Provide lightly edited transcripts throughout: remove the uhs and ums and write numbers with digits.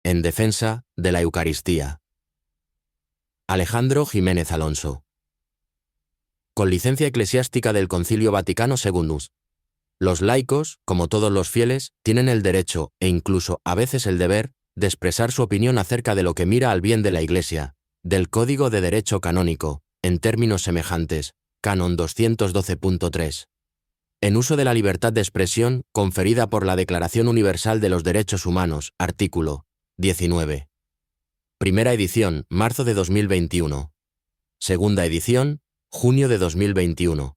En defensa de la Eucaristía. Alejandro Jiménez Alonso. Con licencia eclesiástica del Concilio Vaticano II. Los laicos, como todos los fieles, tienen el derecho, e incluso a veces el deber, de expresar su opinión acerca de lo que mira al bien de la Iglesia, del Código de Derecho Canónico, en términos semejantes, Canon 212.3. En uso de la libertad de expresión conferida por la Declaración Universal de los Derechos Humanos, artículo 19. Primera edición, marzo de 2021. Segunda edición, junio de 2021.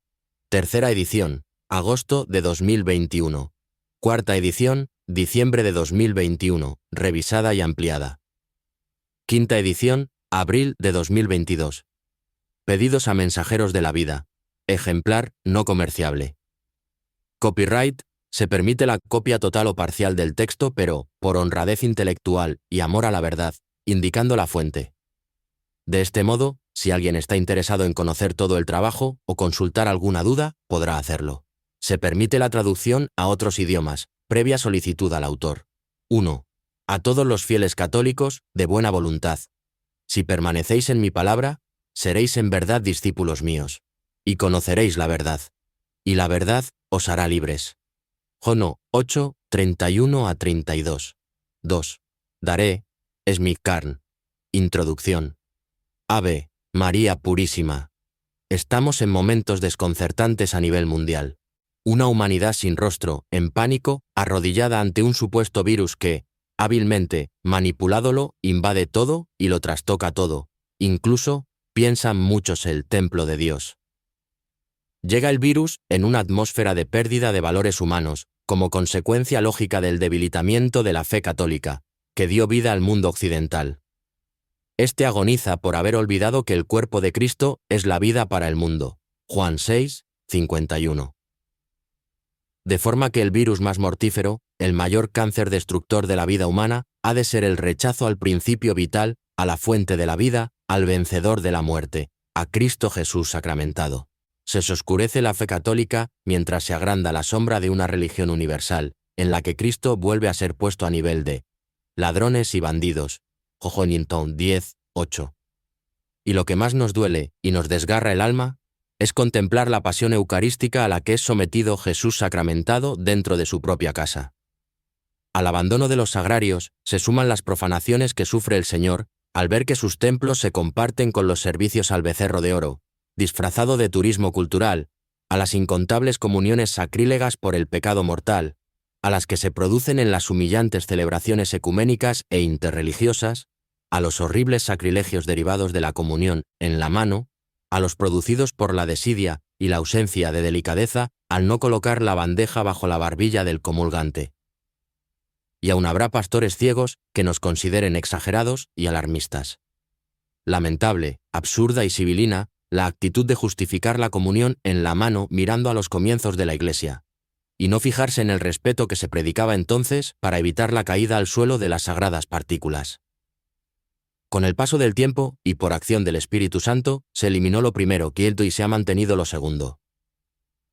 Tercera edición, agosto de 2021. Cuarta edición, diciembre de 2021, revisada y ampliada. Quinta edición, abril de 2022. Pedidos a mensajeros de la vida. Ejemplar no comerciable. Copyright. Se permite la copia total o parcial del texto, pero, por honradez intelectual y amor a la verdad, indicando la fuente. De este modo, si alguien está interesado en conocer todo el trabajo o consultar alguna duda, podrá hacerlo. Se permite la traducción a otros idiomas, previa solicitud al autor. 1. A todos los fieles católicos, de buena voluntad. Si permanecéis en mi palabra, seréis en verdad discípulos míos, y conoceréis la verdad, y la verdad os hará libres. Jono 8, 31-32. 2. Daré, es mi carn. Introducción. Ave, María Purísima. Estamos en momentos desconcertantes a nivel mundial. Una humanidad sin rostro, en pánico, arrodillada ante un supuesto virus que, hábilmente, manipuládolo, invade todo y lo trastoca todo. Incluso, piensan muchos el templo de Dios. Llega el virus en una atmósfera de pérdida de valores humanos, como consecuencia lógica del debilitamiento de la fe católica, que dio vida al mundo occidental. Este agoniza por haber olvidado que el cuerpo de Cristo es la vida para el mundo. Juan 6, 51. De forma que el virus más mortífero, el mayor cáncer destructor de la vida humana, ha de ser el rechazo al principio vital, a la fuente de la vida, al vencedor de la muerte, a Cristo Jesús sacramentado. Se oscurece la fe católica mientras se agranda la sombra de una religión universal, en la que Cristo vuelve a ser puesto a nivel de ladrones y bandidos. Jojoninton 10, 8. Y lo que más nos duele y nos desgarra el alma es contemplar la pasión eucarística a la que es sometido Jesús sacramentado dentro de su propia casa. Al abandono de los sagrarios se suman las profanaciones que sufre el Señor al ver que sus templos se comparten con los servicios al becerro de oro, disfrazado de turismo cultural, a las incontables comuniones sacrílegas por el pecado mortal, a las que se producen en las humillantes celebraciones ecuménicas e interreligiosas, a los horribles sacrilegios derivados de la comunión en la mano, a los producidos por la desidia y la ausencia de delicadeza al no colocar la bandeja bajo la barbilla del comulgante. Y aún habrá pastores ciegos que nos consideren exagerados y alarmistas. Lamentable, absurda y sibilina, la actitud de justificar la comunión en la mano mirando a los comienzos de la Iglesia, y no fijarse en el respeto que se predicaba entonces para evitar la caída al suelo de las sagradas partículas. Con el paso del tiempo, y por acción del Espíritu Santo, se eliminó lo primero, quieto, y se ha mantenido lo segundo.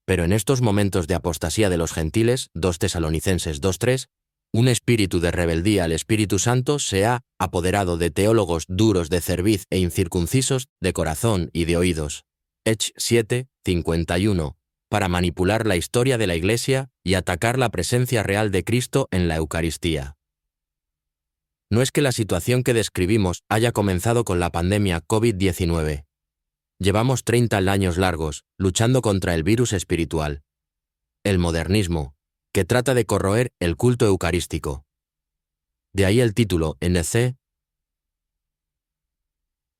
Pero en estos momentos de apostasía de los gentiles, 2 Tesalonicenses 2:3, un espíritu de rebeldía al Espíritu Santo se ha apoderado de teólogos duros de cerviz e incircuncisos de corazón y de oídos. Hech 7, 51, para manipular la historia de la Iglesia y atacar la presencia real de Cristo en la Eucaristía. No es que la situación que describimos haya comenzado con la pandemia COVID-19. Llevamos 30 años largos luchando contra el virus espiritual. El modernismo, que trata de corroer el culto eucarístico. De ahí el título NC,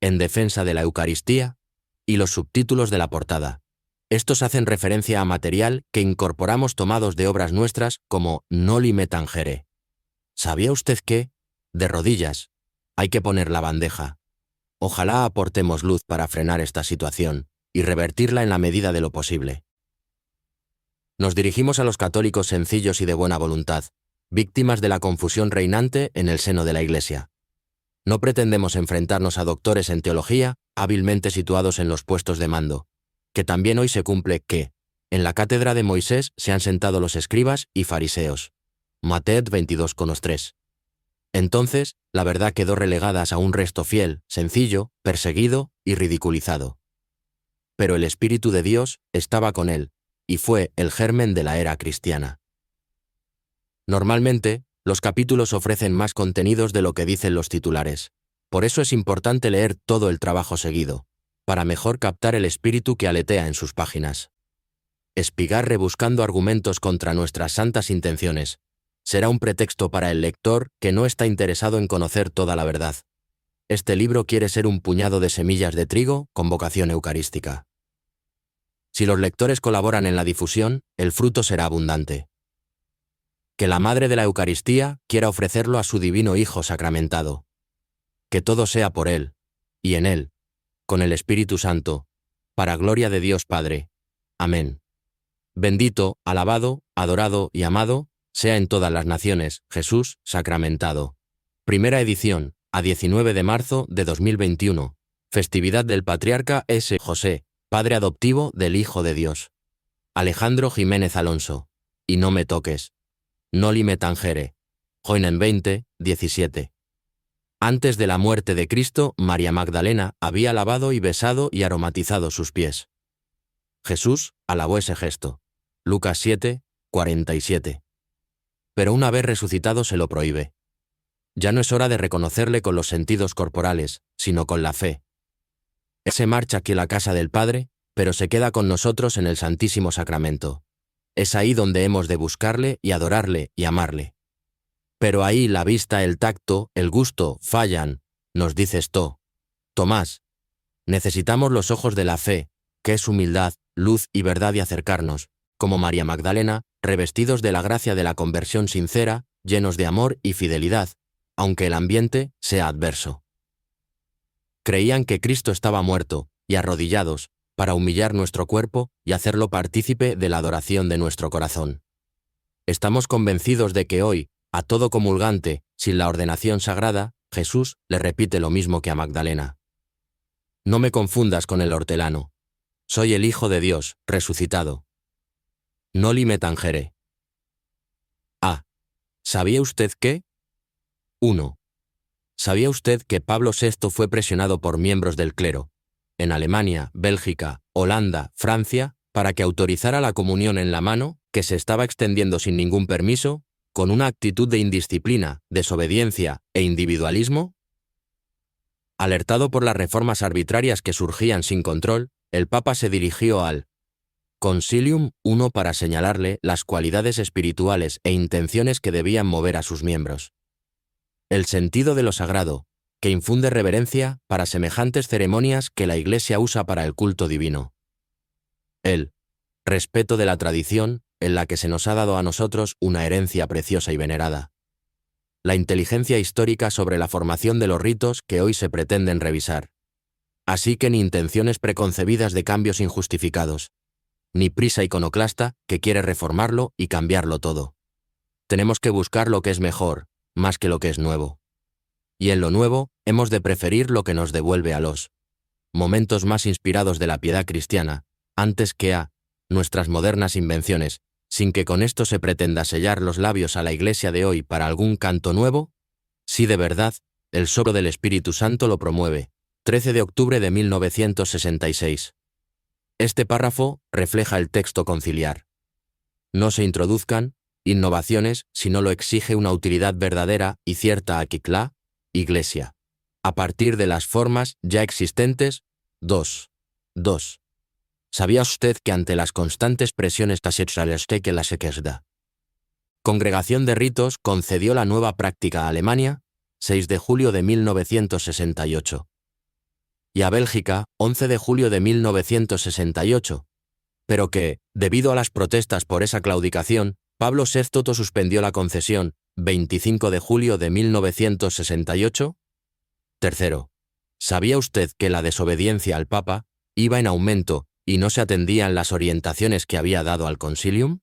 En defensa de la Eucaristía, y los subtítulos de la portada. Estos hacen referencia a material que incorporamos tomados de obras nuestras como Noli me tangere. ¿Sabía usted que, de rodillas, hay que poner la bandeja? Ojalá aportemos luz para frenar esta situación y revertirla en la medida de lo posible. Nos dirigimos a los católicos sencillos y de buena voluntad, víctimas de la confusión reinante en el seno de la Iglesia. No pretendemos enfrentarnos a doctores en teología, hábilmente situados en los puestos de mando, que también hoy se cumple que, en la cátedra de Moisés se han sentado los escribas y fariseos. Matet 22,3. Entonces, la verdad quedó relegada a un resto fiel, sencillo, perseguido y ridiculizado. Pero el Espíritu de Dios estaba con él, y fue el germen de la era cristiana. Normalmente, los capítulos ofrecen más contenidos de lo que dicen los titulares. Por eso es importante leer todo el trabajo seguido, para mejor captar el espíritu que aletea en sus páginas. Espigar rebuscando argumentos contra nuestras santas intenciones será un pretexto para el lector que no está interesado en conocer toda la verdad. Este libro quiere ser un puñado de semillas de trigo con vocación eucarística. Si los lectores colaboran en la difusión, el fruto será abundante. Que la Madre de la Eucaristía quiera ofrecerlo a su Divino Hijo sacramentado. Que todo sea por Él, y en Él, con el Espíritu Santo, para gloria de Dios Padre. Amén. Bendito, alabado, adorado y amado, sea en todas las naciones, Jesús sacramentado. Primera edición, a 19 de marzo de 2021. Festividad del Patriarca S. José, padre adoptivo del Hijo de Dios. Alejandro Jiménez Alonso. Y no me toques. Noli me tangere. Joinen 20, 17. Antes de la muerte de Cristo, María Magdalena había lavado y besado y aromatizado sus pies. Jesús alabó ese gesto. Lucas 7, 47. Pero una vez resucitado se lo prohíbe. Ya no es hora de reconocerle con los sentidos corporales, sino con la fe. Él se marcha aquí a la casa del Padre, pero se queda con nosotros en el Santísimo Sacramento. Es ahí donde hemos de buscarle y adorarle y amarle. Pero ahí la vista, el tacto, el gusto, fallan, nos dice esto. Tomás, necesitamos los ojos de la fe, que es humildad, luz y verdad y acercarnos, como María Magdalena, revestidos de la gracia de la conversión sincera, llenos de amor y fidelidad, aunque el ambiente sea adverso. Creían que Cristo estaba muerto, y arrodillados, para humillar nuestro cuerpo y hacerlo partícipe de la adoración de nuestro corazón. Estamos convencidos de que hoy, a todo comulgante, sin la ordenación sagrada, Jesús le repite lo mismo que a Magdalena. No me confundas con el hortelano. Soy el Hijo de Dios, resucitado. Noli me tangere. A. ¿Sabía usted qué? 1. ¿Sabía usted que Pablo VI fue presionado por miembros del clero, en Alemania, Bélgica, Holanda, Francia, para que autorizara la comunión en la mano, que se estaba extendiendo sin ningún permiso, con una actitud de indisciplina, desobediencia e individualismo? Alertado por las reformas arbitrarias que surgían sin control, el Papa se dirigió al Concilium I para señalarle las cualidades espirituales e intenciones que debían mover a sus miembros. El sentido de lo sagrado, que infunde reverencia para semejantes ceremonias que la Iglesia usa para el culto divino. El respeto de la tradición, en la que se nos ha dado a nosotros una herencia preciosa y venerada. La inteligencia histórica sobre la formación de los ritos que hoy se pretenden revisar. Así que ni intenciones preconcebidas de cambios injustificados, ni prisa iconoclasta que quiere reformarlo y cambiarlo todo. Tenemos que buscar lo que es mejor, más que lo que es nuevo. Y en lo nuevo, hemos de preferir lo que nos devuelve a los momentos más inspirados de la piedad cristiana, antes que a nuestras modernas invenciones, sin que con esto se pretenda sellar los labios a la Iglesia de hoy para algún canto nuevo. Si de verdad, el soplo del Espíritu Santo lo promueve. 13 de octubre de 1966. Este párrafo refleja el texto conciliar. No se introduzcan innovaciones si no lo exige una utilidad verdadera y cierta aquiclá, Iglesia. A partir de las formas ya existentes. 2. ¿Sabía usted que ante las constantes presiones que la sequesda? Congregación de Ritos concedió la nueva práctica a Alemania, 6 de julio de 1968. Y a Bélgica, 11 de julio de 1968. Pero que, debido a las protestas por esa claudicación, Pablo VI suspendió la concesión, 25 de julio de 1968. Tercero, ¿sabía usted que la desobediencia al Papa iba en aumento y no se atendían las orientaciones que había dado al Concilium?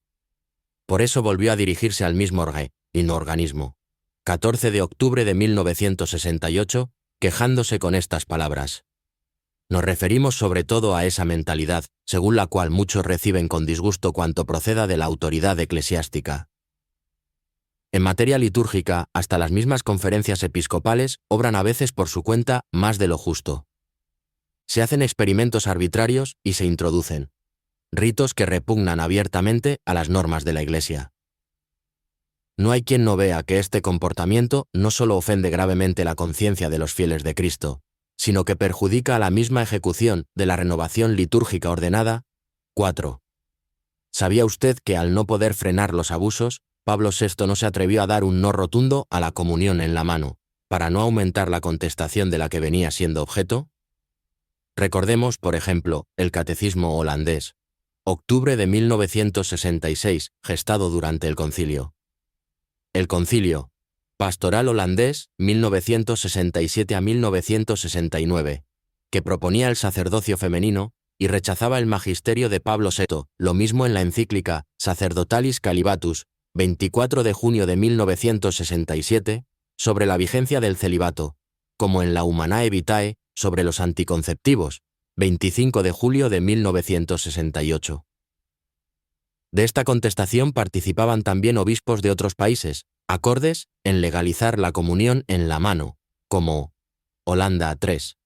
Por eso volvió a dirigirse al mismo organismo, 14 de octubre de 1968, quejándose con estas palabras. Nos referimos sobre todo a esa mentalidad, según la cual muchos reciben con disgusto cuanto proceda de la autoridad eclesiástica. En materia litúrgica, hasta las mismas conferencias episcopales obran a veces por su cuenta más de lo justo. Se hacen experimentos arbitrarios y se introducen ritos que repugnan abiertamente a las normas de la Iglesia. No hay quien no vea que este comportamiento no solo ofende gravemente la conciencia de los fieles de Cristo, sino que perjudica a la misma ejecución de la renovación litúrgica ordenada. 4. ¿Sabía usted que al no poder frenar los abusos, Pablo VI no se atrevió a dar un no rotundo a la comunión en la mano, para no aumentar la contestación de la que venía siendo objeto? Recordemos, por ejemplo, el Catecismo holandés, octubre de 1966, gestado durante el concilio. El concilio, Pastoral holandés, 1967 a 1969, que proponía el sacerdocio femenino y rechazaba el magisterio de Pablo VI, lo mismo en la encíclica Sacerdotalis Calibatus, 24 de junio de 1967, sobre la vigencia del celibato, como en la Humanae Vitae, sobre los anticonceptivos, 25 de julio de 1968. De esta contestación participaban también obispos de otros países, acordes en legalizar la comunión en la mano, como Holanda 3.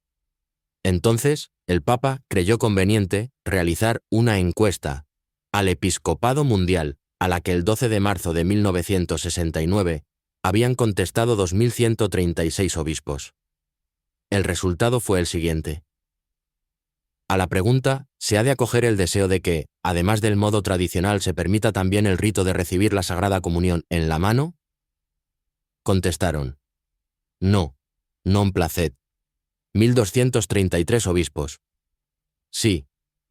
Entonces, el Papa creyó conveniente realizar una encuesta al Episcopado Mundial, a la que el 12 de marzo de 1969 habían contestado 2.136 obispos. El resultado fue el siguiente. A la pregunta, ¿se ha de acoger el deseo de que, además del modo tradicional, se permita también el rito de recibir la Sagrada Comunión en la mano? Contestaron: no, non placet. 1.233 obispos. Sí,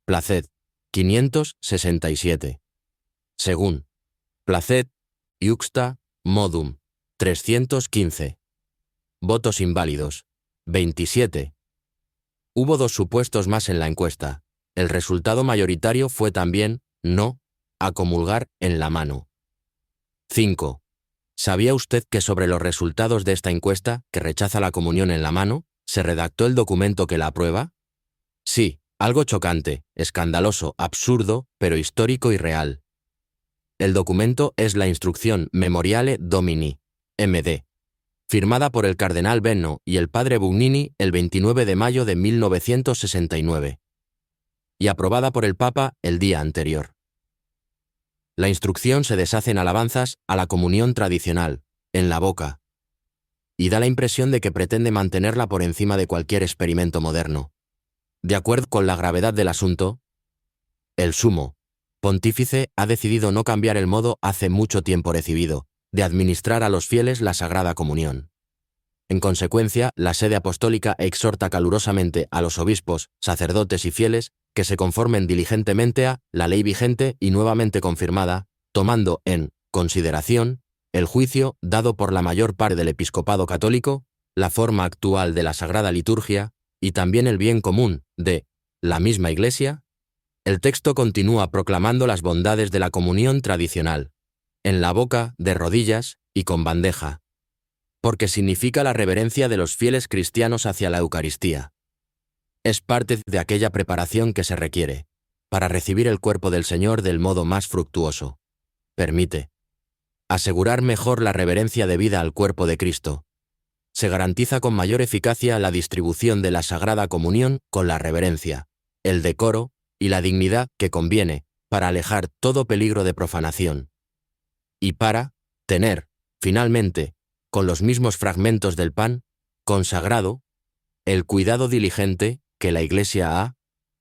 placet. 567. Según placet, iuxta, modum. 315. Votos inválidos. 27. Hubo dos supuestos más en la encuesta. El resultado mayoritario fue también no a comulgar en la mano. 5. ¿Sabía usted que sobre los resultados de esta encuesta, que rechaza la comunión en la mano, se redactó el documento que la aprueba? Sí, algo chocante, escandaloso, absurdo, pero histórico y real. El documento es la Instrucción Memoriale Domini, MD, firmada por el cardenal Benno y el padre Bugnini el 29 de mayo de 1969, y aprobada por el Papa el día anterior. La instrucción se deshace en alabanzas a la comunión tradicional, en la boca, y da la impresión de que pretende mantenerla por encima de cualquier experimento moderno. De acuerdo con la gravedad del asunto, el sumo pontífice ha decidido no cambiar el modo hace mucho tiempo recibido de administrar a los fieles la Sagrada Comunión. En consecuencia, la Sede Apostólica exhorta calurosamente a los obispos, sacerdotes y fieles que se conformen diligentemente a la ley vigente y nuevamente confirmada, tomando en consideración el juicio dado por la mayor parte del episcopado católico, la forma actual de la Sagrada Liturgia y también el bien común de la misma Iglesia. El texto continúa proclamando las bondades de la comunión tradicional, en la boca, de rodillas y con bandeja, porque significa la reverencia de los fieles cristianos hacia la Eucaristía. Es parte de aquella preparación que se requiere para recibir el cuerpo del Señor del modo más fructuoso. Permite asegurar mejor la reverencia debida al cuerpo de Cristo. Se garantiza con mayor eficacia la distribución de la Sagrada Comunión con la reverencia, el decoro y la dignidad que conviene para alejar todo peligro de profanación. Y para tener, finalmente, con los mismos fragmentos del pan, consagrado, el cuidado diligente que la Iglesia ha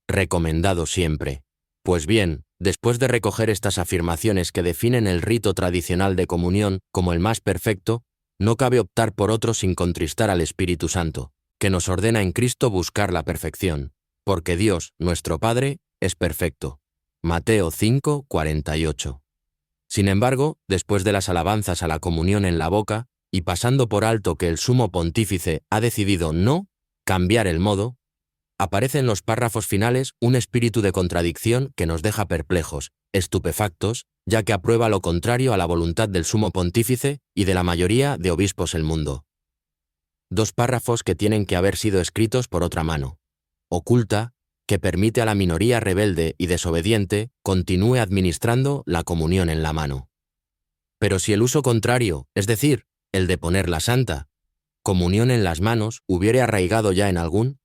recomendado siempre. Pues bien, después de recoger estas afirmaciones que definen el rito tradicional de comunión como el más perfecto, no cabe optar por otro sin contristar al Espíritu Santo, que nos ordena en Cristo buscar la perfección, porque Dios, nuestro Padre, es perfecto. Mateo 5:48. Sin embargo, después de las alabanzas a la comunión en la boca, y pasando por alto que el sumo pontífice ha decidido no cambiar el modo, aparece en los párrafos finales un espíritu de contradicción que nos deja perplejos, estupefactos, ya que aprueba lo contrario a la voluntad del sumo pontífice y de la mayoría de obispos del mundo. Dos párrafos que tienen que haber sido escritos por otra mano, oculta, que permite a la minoría rebelde y desobediente continúe administrando la comunión en la mano. Pero si el uso contrario, es decir, el de poner la santa comunión en las manos, hubiere arraigado ya en algún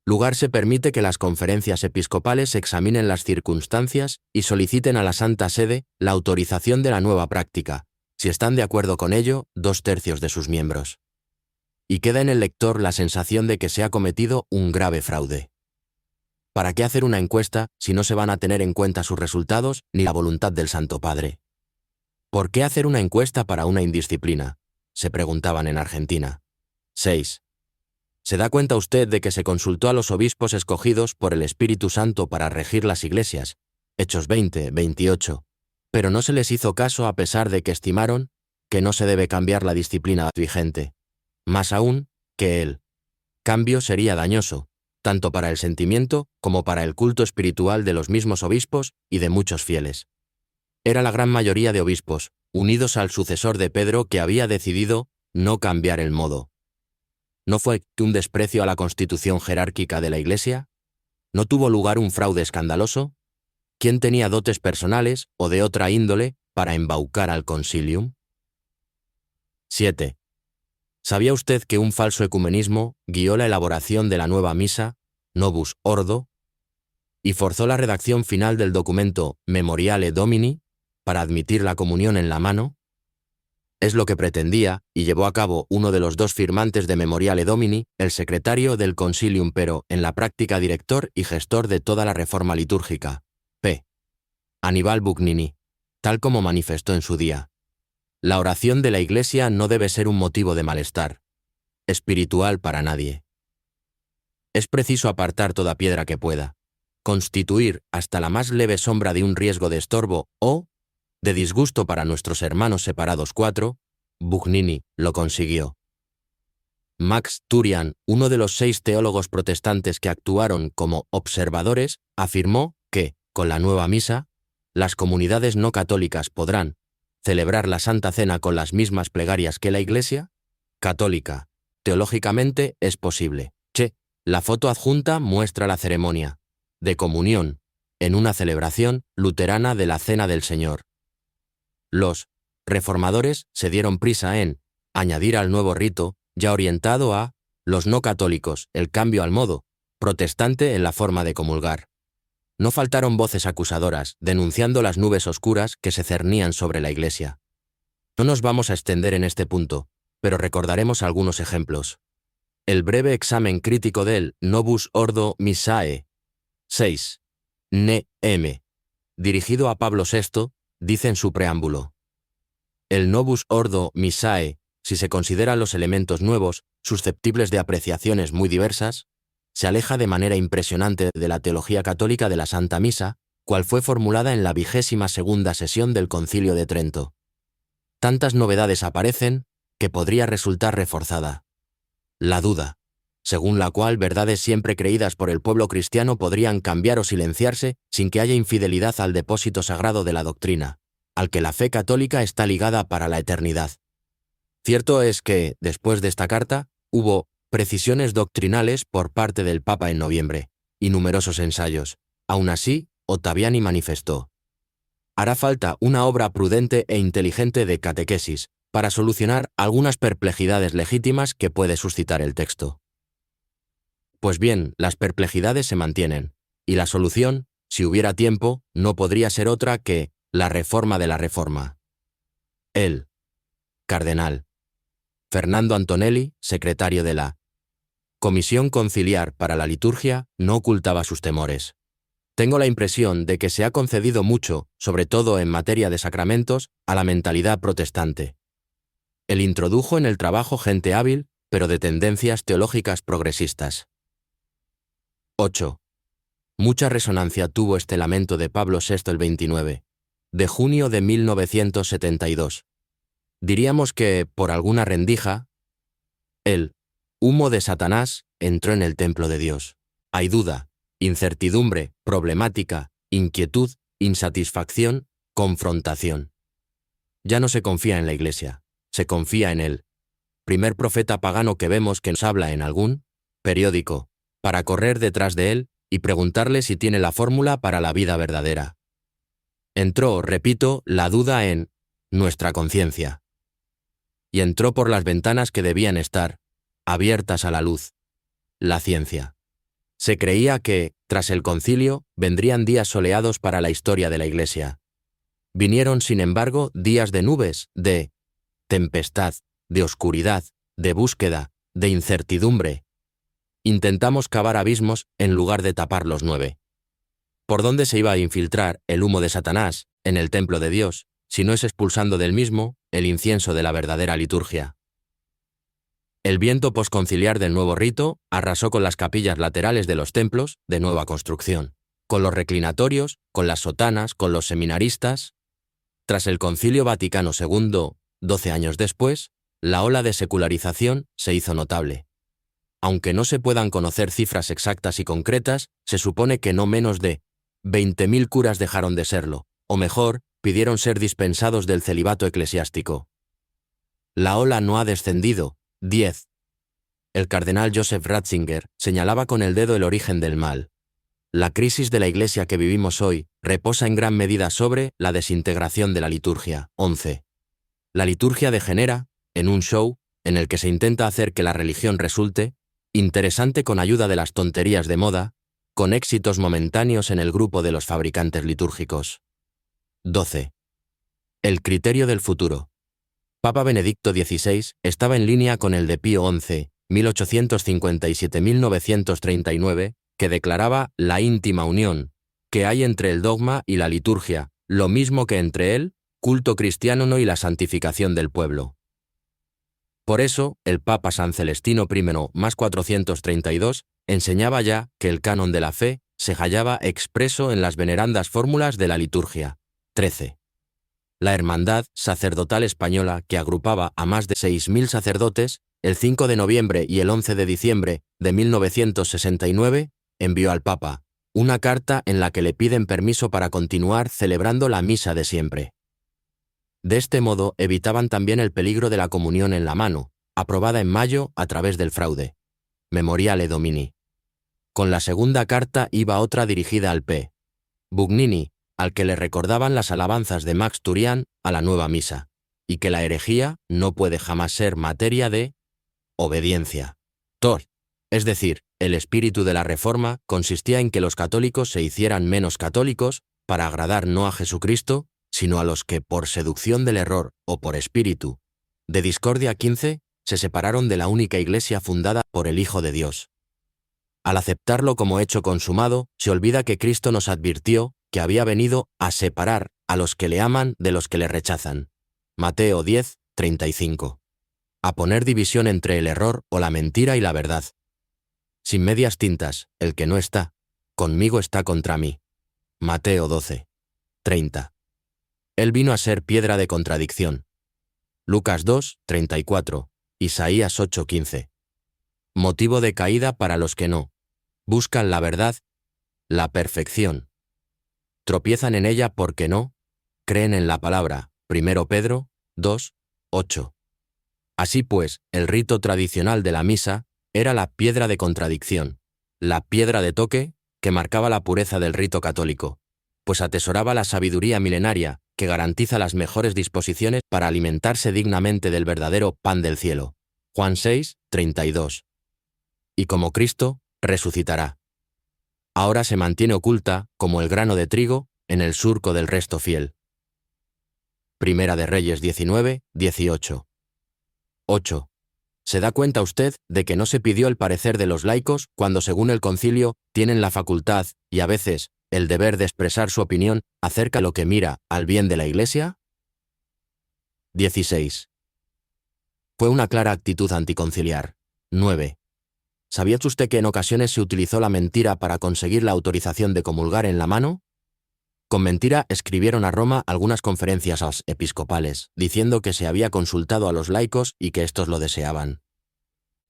lugar, se permite que las conferencias episcopales examinen las circunstancias y soliciten a la Santa Sede la autorización de la nueva práctica, si están de acuerdo con ello 2/3 de sus miembros. Y queda en el lector la sensación de que se ha cometido un grave fraude. ¿Para qué hacer una encuesta si no se van a tener en cuenta sus resultados ni la voluntad del Santo Padre? ¿Por qué hacer una encuesta para una indisciplina?, se preguntaban en Argentina. 6. ¿Se da cuenta usted de que se consultó a los obispos escogidos por el Espíritu Santo para regir las iglesias? Hechos 20, 28. Pero no se les hizo caso a pesar de que estimaron que no se debe cambiar la disciplina vigente. Más aún, que el cambio sería dañoso, tanto para el sentimiento como para el culto espiritual de los mismos obispos y de muchos fieles. Era la gran mayoría de obispos, unidos al sucesor de Pedro, que había decidido no cambiar el modo. ¿No fue un desprecio a la constitución jerárquica de la Iglesia? ¿No tuvo lugar un fraude escandaloso? ¿Quién tenía dotes personales o de otra índole para embaucar al concilium? 7. ¿Sabía usted que un falso ecumenismo guió la elaboración de la nueva misa, Novus Ordo, y forzó la redacción final del documento Memoriale Domini para admitir la comunión en la mano? Es lo que pretendía y llevó a cabo uno de los dos firmantes de Memoriale Domini, el secretario del Concilium, pero en la práctica director y gestor de toda la reforma litúrgica, p. Aníbal Bugnini, tal como manifestó en su día. La oración de la Iglesia no debe ser un motivo de malestar espiritual para nadie. Es preciso apartar toda piedra que pueda constituir hasta la más leve sombra de un riesgo de estorbo o de disgusto para nuestros hermanos separados. 4. Bugnini lo consiguió. Max Turian, uno de los 6 teólogos protestantes que actuaron como observadores, afirmó que, con la nueva misa, las comunidades no católicas podrán celebrar la Santa Cena con las mismas plegarias que la Iglesia católica. Teológicamente es posible. La foto adjunta muestra la ceremonia de comunión en una celebración luterana de la Cena del Señor. Los reformadores se dieron prisa en añadir al nuevo rito, ya orientado a los no católicos, el cambio al modo protestante en la forma de comulgar. No faltaron voces acusadoras, denunciando las nubes oscuras que se cernían sobre la Iglesia. No nos vamos a extender en este punto, pero recordaremos algunos ejemplos. El breve examen crítico del Novus Ordo Missae 6. Ne M. dirigido a Pablo VI, dice en su preámbulo: el Novus Ordo Missae, si se consideran los elementos nuevos, susceptibles de apreciaciones muy diversas, se aleja de manera impresionante de la teología católica de la Santa Misa, cual fue formulada en la 22ª sesión del Concilio de Trento. Tantas novedades aparecen que podría resultar reforzada la duda, según la cual verdades siempre creídas por el pueblo cristiano podrían cambiar o silenciarse sin que haya infidelidad al depósito sagrado de la doctrina, al que la fe católica está ligada para la eternidad. Cierto es que, después de esta carta, hubo precisiones doctrinales por parte del Papa en noviembre, y numerosos ensayos. Aún así, Ottaviani manifestó: hará falta una obra prudente e inteligente de catequesis para solucionar algunas perplejidades legítimas que puede suscitar el texto. Pues bien, las perplejidades se mantienen, y la solución, si hubiera tiempo, no podría ser otra que la reforma de la reforma. El cardenal Fernando Antonelli, secretario de la Comisión Conciliar para la Liturgia, no ocultaba sus temores. Tengo la impresión de que se ha concedido mucho, sobre todo en materia de sacramentos, a la mentalidad protestante. Él introdujo en el trabajo gente hábil, pero de tendencias teológicas progresistas. 8. Mucha resonancia tuvo este lamento de Pablo VI el 29 de junio de 1972. Diríamos que, por alguna rendija, el humo de Satanás entró en el templo de Dios. Hay duda, incertidumbre, problemática, inquietud, insatisfacción, confrontación. Ya no se confía en la Iglesia, se confía en el primer profeta pagano que vemos que nos habla en algún periódico, para correr detrás de él y preguntarle si tiene la fórmula para la vida verdadera. Entró, repito, la duda en nuestra conciencia. Y entró por las ventanas que debían estar abiertas a la luz, la ciencia. Se creía que, tras el concilio, vendrían días soleados para la historia de la Iglesia. Vinieron, sin embargo, días de nubes, de tempestad, de oscuridad, de búsqueda, de incertidumbre. Intentamos cavar abismos en lugar de tapar los 9. ¿Por dónde se iba a infiltrar el humo de Satanás en el templo de Dios, si no es expulsando del mismo el incienso de la verdadera liturgia? El viento posconciliar del nuevo rito arrasó con las capillas laterales de los templos de nueva construcción, con los reclinatorios, con las sotanas, con los seminaristas. Tras el Concilio Vaticano II, 12 años después, la ola de secularización se hizo notable. Aunque no se puedan conocer cifras exactas y concretas, se supone que no menos de 20.000 curas dejaron de serlo, o mejor, pidieron ser dispensados del celibato eclesiástico. La ola no ha descendido. 10. El cardenal Joseph Ratzinger señalaba con el dedo el origen del mal. La crisis de la Iglesia que vivimos hoy reposa en gran medida sobre la desintegración de la liturgia. 11. La liturgia degenera en un show en el que se intenta hacer que la religión resulte interesante con ayuda de las tonterías de moda, con éxitos momentáneos en el grupo de los fabricantes litúrgicos. 12. El criterio del futuro. Papa Benedicto XVI estaba en línea con el de Pío XI, 1857-1939, que declaraba la íntima unión que hay entre el dogma y la liturgia, lo mismo que entre el culto cristiano y la santificación del pueblo. Por eso, el Papa San Celestino I más 432 enseñaba ya que el canon de la fe se hallaba expreso en las venerandas fórmulas de la liturgia. 13. La Hermandad Sacerdotal Española, que agrupaba a más de 6.000 sacerdotes, el 5 de noviembre y el 11 de diciembre de 1969, envió al Papa una carta en la que le piden permiso para continuar celebrando la misa de siempre. De este modo evitaban también el peligro de la comunión en la mano, aprobada en mayo a través del fraude. Memoriale Domini. Con la segunda carta iba otra dirigida al P. Bugnini, al que le recordaban las alabanzas de Max Turian a la nueva misa, y que la herejía no puede jamás ser materia de obediencia. Tor, es decir, el espíritu de la Reforma consistía en que los católicos se hicieran menos católicos para agradar no a Jesucristo, sino a los que, por seducción del error o por espíritu de discordia 15, se separaron de la única Iglesia fundada por el Hijo de Dios. Al aceptarlo como hecho consumado, se olvida que Cristo nos advirtió que había venido a separar a los que le aman de los que le rechazan. Mateo 10, 35. A poner división entre el error o la mentira y la verdad. Sin medias tintas, el que no está, conmigo está contra mí. Mateo 12, 30. Él vino a ser piedra de contradicción. Lucas 2, 34. Isaías 8, 15. Motivo de caída para los que no buscan la verdad, la perfección. Tropiezan en ella porque no creen en la palabra. 1 Pedro 2, 8. Así pues, el rito tradicional de la misa era la piedra de contradicción, la piedra de toque que marcaba la pureza del rito católico, pues atesoraba la sabiduría milenaria que garantiza las mejores disposiciones para alimentarse dignamente del verdadero pan del cielo. Juan 6, 32. Y como Cristo, resucitará. Ahora se mantiene oculta, como el grano de trigo, en el surco del resto fiel. Primera de Reyes 19, 18. 8. ¿Se da cuenta usted de que no se pidió el parecer de los laicos cuando, según el concilio, tienen la facultad, y a veces, el deber de expresar su opinión acerca de lo que mira al bien de la Iglesia? 16. Fue una clara actitud anticonciliar. 9. ¿Sabía usted que en ocasiones se utilizó la mentira para conseguir la autorización de comulgar en la mano? Con mentira escribieron a Roma algunas conferencias episcopales, diciendo que se había consultado a los laicos y que éstos lo deseaban.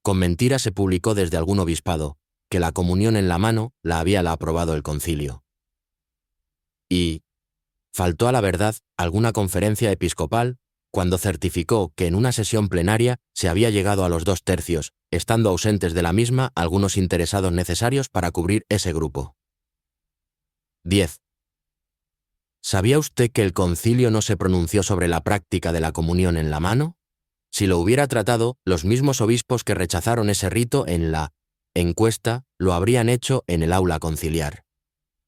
Con mentira se publicó desde algún obispado que la comunión en la mano la había aprobado el concilio. Y faltó a la verdad alguna conferencia episcopal cuando certificó que en una sesión plenaria se había llegado a los 2/3, estando ausentes de la misma algunos interesados necesarios para cubrir ese grupo. 10. ¿Sabía usted que el concilio no se pronunció sobre la práctica de la comunión en la mano? Si lo hubiera tratado, los mismos obispos que rechazaron ese rito en la encuesta lo habrían hecho en el aula conciliar.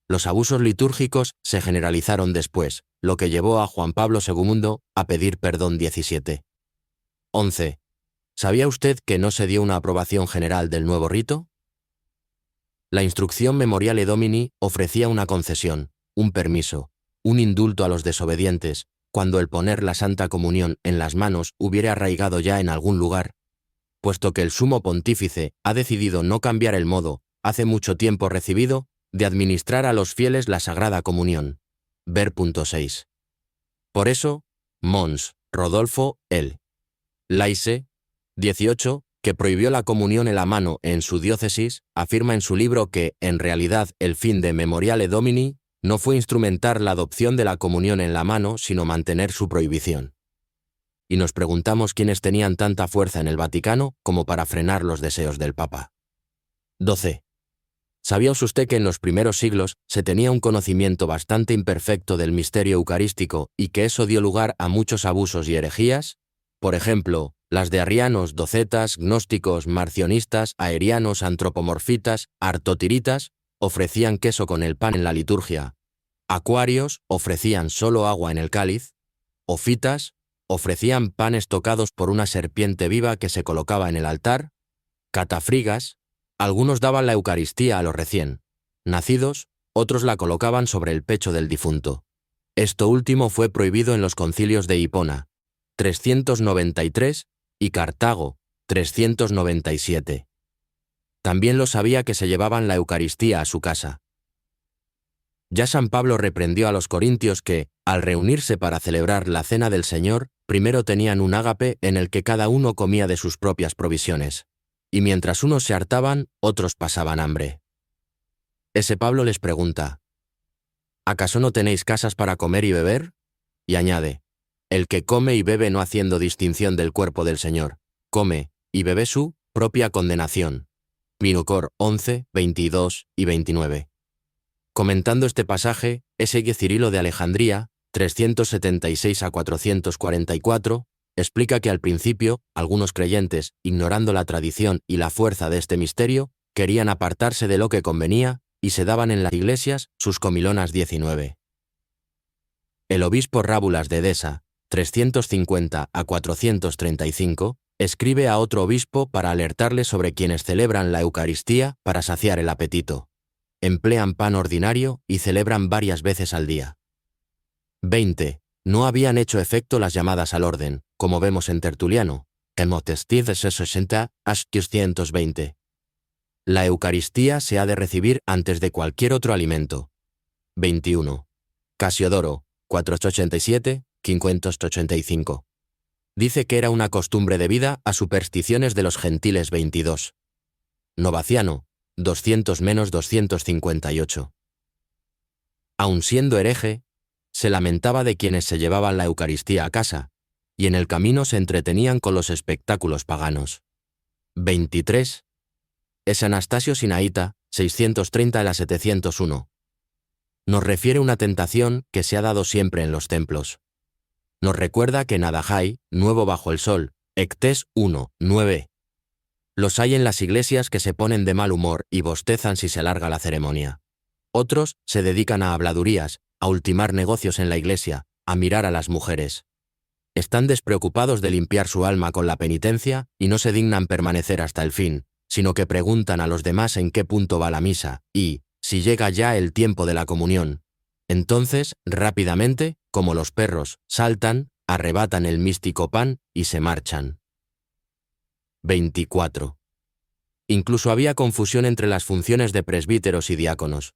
Los abusos litúrgicos se generalizaron después, lo que llevó a Juan Pablo II a pedir perdón 17. 11. ¿Sabía usted que no se dio una aprobación general del nuevo rito? La instrucción Memoriale Domini ofrecía una concesión, un permiso, un indulto a los desobedientes, cuando el poner la Santa Comunión en las manos hubiera arraigado ya en algún lugar, puesto que el Sumo Pontífice ha decidido no cambiar el modo, hace mucho tiempo recibido, de administrar a los fieles la Sagrada Comunión. Ver punto 6. Por eso, Mons. Rodolfo L. Laise, 18, que prohibió la comunión en la mano en su diócesis, afirma en su libro que, en realidad, el fin de Memoriale Domini no fue instrumentar la adopción de la comunión en la mano, sino mantener su prohibición. Y nos preguntamos quiénes tenían tanta fuerza en el Vaticano como para frenar los deseos del Papa. 12. ¿Sabía usted que en los primeros siglos se tenía un conocimiento bastante imperfecto del misterio eucarístico y que eso dio lugar a muchos abusos y herejías? Por ejemplo, las de arrianos, docetas, gnósticos, marcionistas, aerianos, antropomorfitas, artotiritas, ofrecían queso con el pan en la liturgia. Acuarios ofrecían solo agua en el cáliz. Ofitas ofrecían panes tocados por una serpiente viva que se colocaba en el altar. Catafrigas, algunos daban la Eucaristía a los recién nacidos, otros la colocaban sobre el pecho del difunto. Esto último fue prohibido en los concilios de Hipona, 393, y Cartago, 397. También lo sabía que se llevaban la Eucaristía a su casa. Ya San Pablo reprendió a los corintios que, al reunirse para celebrar la Cena del Señor, primero tenían un ágape en el que cada uno comía de sus propias provisiones. Y mientras unos se hartaban, otros pasaban hambre. Ese Pablo les pregunta, ¿acaso no tenéis casas para comer y beber? Y añade, el que come y bebe no haciendo distinción del cuerpo del Señor, come y bebe su propia condenación. Minucor 11, 22 y 29. Comentando este pasaje, S. Cirilo de Alejandría, 376 a 444, explica que al principio, algunos creyentes, ignorando la tradición y la fuerza de este misterio, querían apartarse de lo que convenía y se daban en las iglesias sus comilonas 19. El obispo Rábulas de Edesa, 350 a 435, escribe a otro obispo para alertarle sobre quienes celebran la Eucaristía para saciar el apetito. Emplean pan ordinario y celebran varias veces al día. 20. No habían hecho efecto las llamadas al orden, como vemos en Tertuliano, en Motestiv 60 a 620. La Eucaristía se ha de recibir antes de cualquier otro alimento. 21. Casiodoro, 487, 585. Dice que era una costumbre debida a supersticiones de los gentiles 22. Novaciano, 200-258. Aun siendo hereje, se lamentaba de quienes se llevaban la Eucaristía a casa, y en el camino se entretenían con los espectáculos paganos. 23. Es Anastasio Sinaíta, 630 a la 701. Nos refiere una tentación que se ha dado siempre en los templos. Nos recuerda que Nadajai, nuevo bajo el sol, Ectés 1, 9. Los hay en las iglesias que se ponen de mal humor y bostezan si se alarga la ceremonia. Otros se dedican a habladurías, a ultimar negocios en la iglesia, a mirar a las mujeres. Están despreocupados de limpiar su alma con la penitencia y no se dignan permanecer hasta el fin, sino que preguntan a los demás en qué punto va la misa y, si llega ya el tiempo de la comunión. Entonces, rápidamente, como los perros, saltan, arrebatan el místico pan y se marchan. 24. Incluso había confusión entre las funciones de presbíteros y diáconos,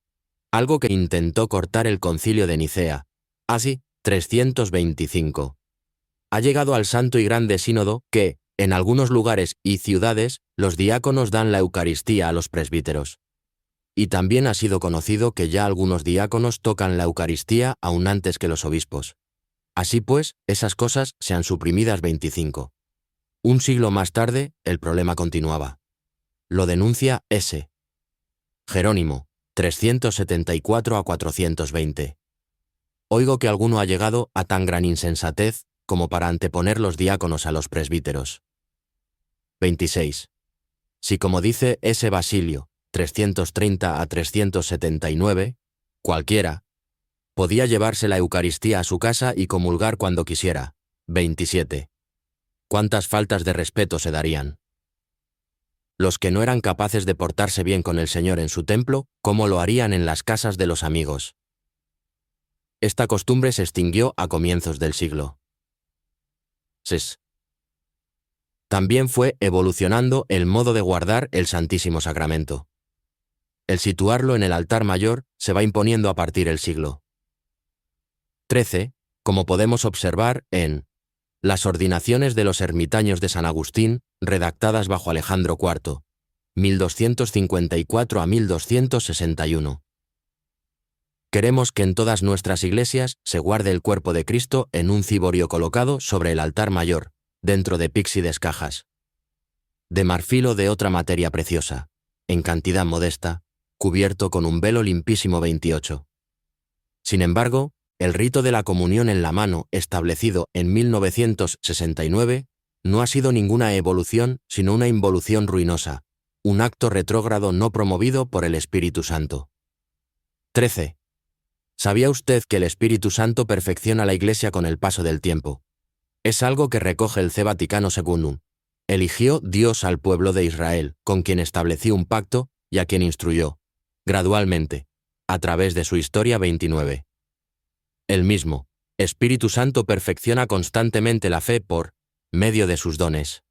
algo que intentó cortar el Concilio de Nicea, así, 325. Ha llegado al Santo y Grande Sínodo que, en algunos lugares y ciudades, los diáconos dan la Eucaristía a los presbíteros. Y también ha sido conocido que ya algunos diáconos tocan la Eucaristía aún antes que los obispos. Así pues, esas cosas se han suprimidas 25. Un siglo más tarde, el problema continuaba. Lo denuncia S. Jerónimo, 374 a 420. Oigo que alguno ha llegado a tan gran insensatez como para anteponer los diáconos a los presbíteros. 26. Si como dice S. Basilio, 330 a 379, cualquiera podía llevarse la Eucaristía a su casa y comulgar cuando quisiera. 27. ¿Cuántas faltas de respeto se darían? Los que no eran capaces de portarse bien con el Señor en su templo, ¿cómo lo harían en las casas de los amigos? Esta costumbre se extinguió a comienzos del siglo. 6. También fue evolucionando el modo de guardar el Santísimo Sacramento. El situarlo en el altar mayor se va imponiendo a partir del siglo. 13, como podemos observar en Las ordinaciones de los ermitaños de San Agustín, redactadas bajo Alejandro IV, 1254 a 1261. Queremos que en todas nuestras iglesias se guarde el cuerpo de Cristo en un ciborio colocado sobre el altar mayor, dentro de píxides cajas de marfil o de otra materia preciosa, en cantidad modesta, cubierto con un velo limpísimo. 28. Sin embargo, el rito de la comunión en la mano, establecido en 1969, no ha sido ninguna evolución, sino una involución ruinosa, un acto retrógrado no promovido por el Espíritu Santo. 13. ¿Sabía usted que el Espíritu Santo perfecciona la Iglesia con el paso del tiempo? Es algo que recoge el C. Vaticano II. Eligió Dios al pueblo de Israel, con quien estableció un pacto y a quien instruyó, gradualmente, a través de su historia. 29. El mismo Espíritu Santo perfecciona constantemente la fe por medio de sus dones.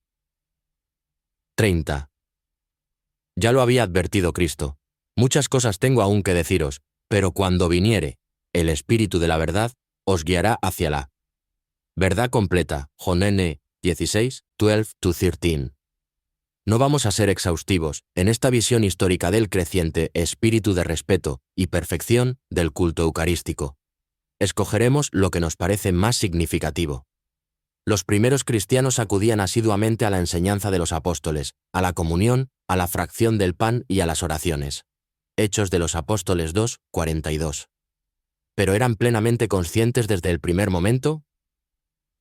30. Ya lo había advertido Cristo. Muchas cosas tengo aún que deciros, pero cuando viniere el Espíritu de la verdad, os guiará hacia la verdad completa. John N. 16, 12-13. No vamos a ser exhaustivos en esta visión histórica del creciente espíritu de respeto y perfección del culto eucarístico. Escogeremos lo que nos parece más significativo. Los primeros cristianos acudían asiduamente a la enseñanza de los apóstoles, a la comunión, a la fracción del pan y a las oraciones. Hechos de los Apóstoles 2, 42. ¿Pero eran plenamente conscientes desde el primer momento?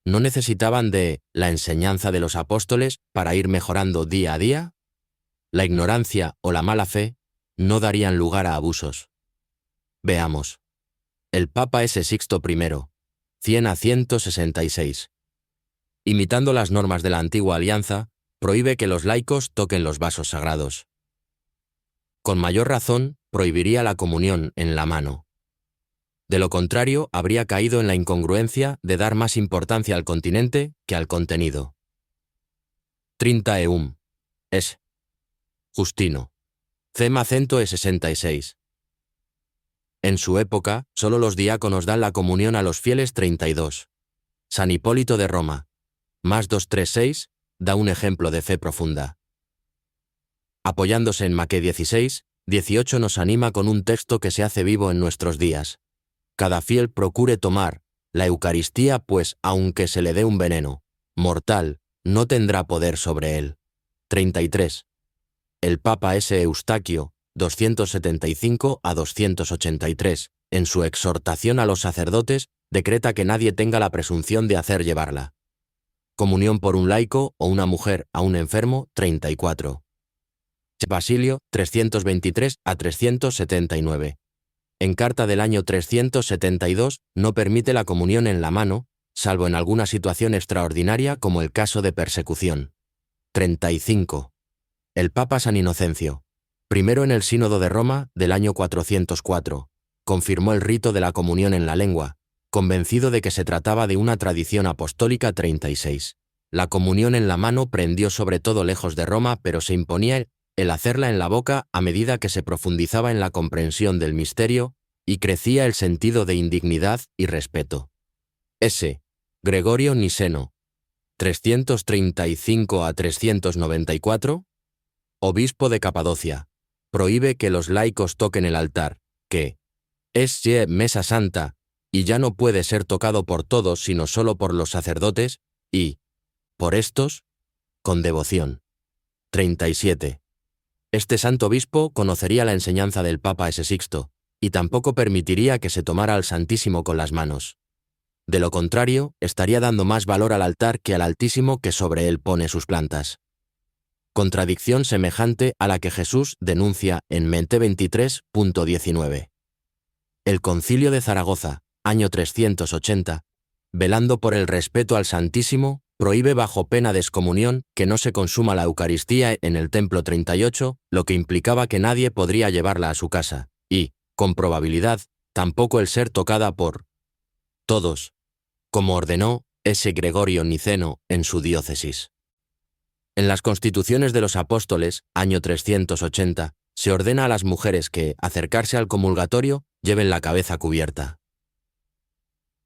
¿No necesitaban de la enseñanza de los apóstoles para ir mejorando día a día? La ignorancia o la mala fe no darían lugar a abusos. Veamos. El Papa S. Sixto I, 100 a 166. Imitando las normas de la antigua alianza, prohíbe que los laicos toquen los vasos sagrados. Con mayor razón, prohibiría la comunión en la mano. De lo contrario, habría caído en la incongruencia de dar más importancia al continente que al contenido. 30 Eum. Es. Justino. Cema 166. En su época, solo los diáconos dan la comunión a los fieles. 32. San Hipólito de Roma, más 236, da un ejemplo de fe profunda. Apoyándose en Maque 16, 18 nos anima con un texto que se hace vivo en nuestros días. Cada fiel procure tomar la Eucaristía, pues aunque se le dé un veneno mortal, no tendrá poder sobre él. 33. El Papa S. Eustaquio, 275 a 283, en su exhortación a los sacerdotes, decreta que nadie tenga la presunción de hacer llevarla comunión por un laico o una mujer a un enfermo. 34. Basilio, 323 a 379. En carta del año 372, no permite la comunión en la mano, salvo en alguna situación extraordinaria como el caso de persecución. 35. El Papa San Inocencio, primero en el Sínodo de Roma del año 404, confirmó el rito de la comunión en la lengua, convencido de que se trataba de una tradición apostólica. 36. La comunión en la mano prendió sobre todo lejos de Roma, pero se imponía el hacerla en la boca a medida que se profundizaba en la comprensión del misterio y crecía el sentido de indignidad y respeto. S. Gregorio Niceno, 335 a 394, obispo de Capadocia, prohíbe que los laicos toquen el altar, que es mesa santa y ya no puede ser tocado por todos sino solo por los sacerdotes y, por estos, con devoción. 37. Este santo obispo conocería la enseñanza del Papa S. Sixto, y tampoco permitiría que se tomara al Santísimo con las manos. De lo contrario, estaría dando más valor al altar que al Altísimo que sobre él pone sus plantas. Contradicción semejante a la que Jesús denuncia en Mente 23.19. El Concilio de Zaragoza, año 380, velando por el respeto al Santísimo, prohíbe bajo pena de excomunión que no se consuma la Eucaristía en el Templo 38, lo que implicaba que nadie podría llevarla a su casa, y, con probabilidad, tampoco el ser tocada por todos, como ordenó ese Gregorio Niceno en su diócesis. En las Constituciones de los Apóstoles, año 380, se ordena a las mujeres que, acercarse al comulgatorio, lleven la cabeza cubierta.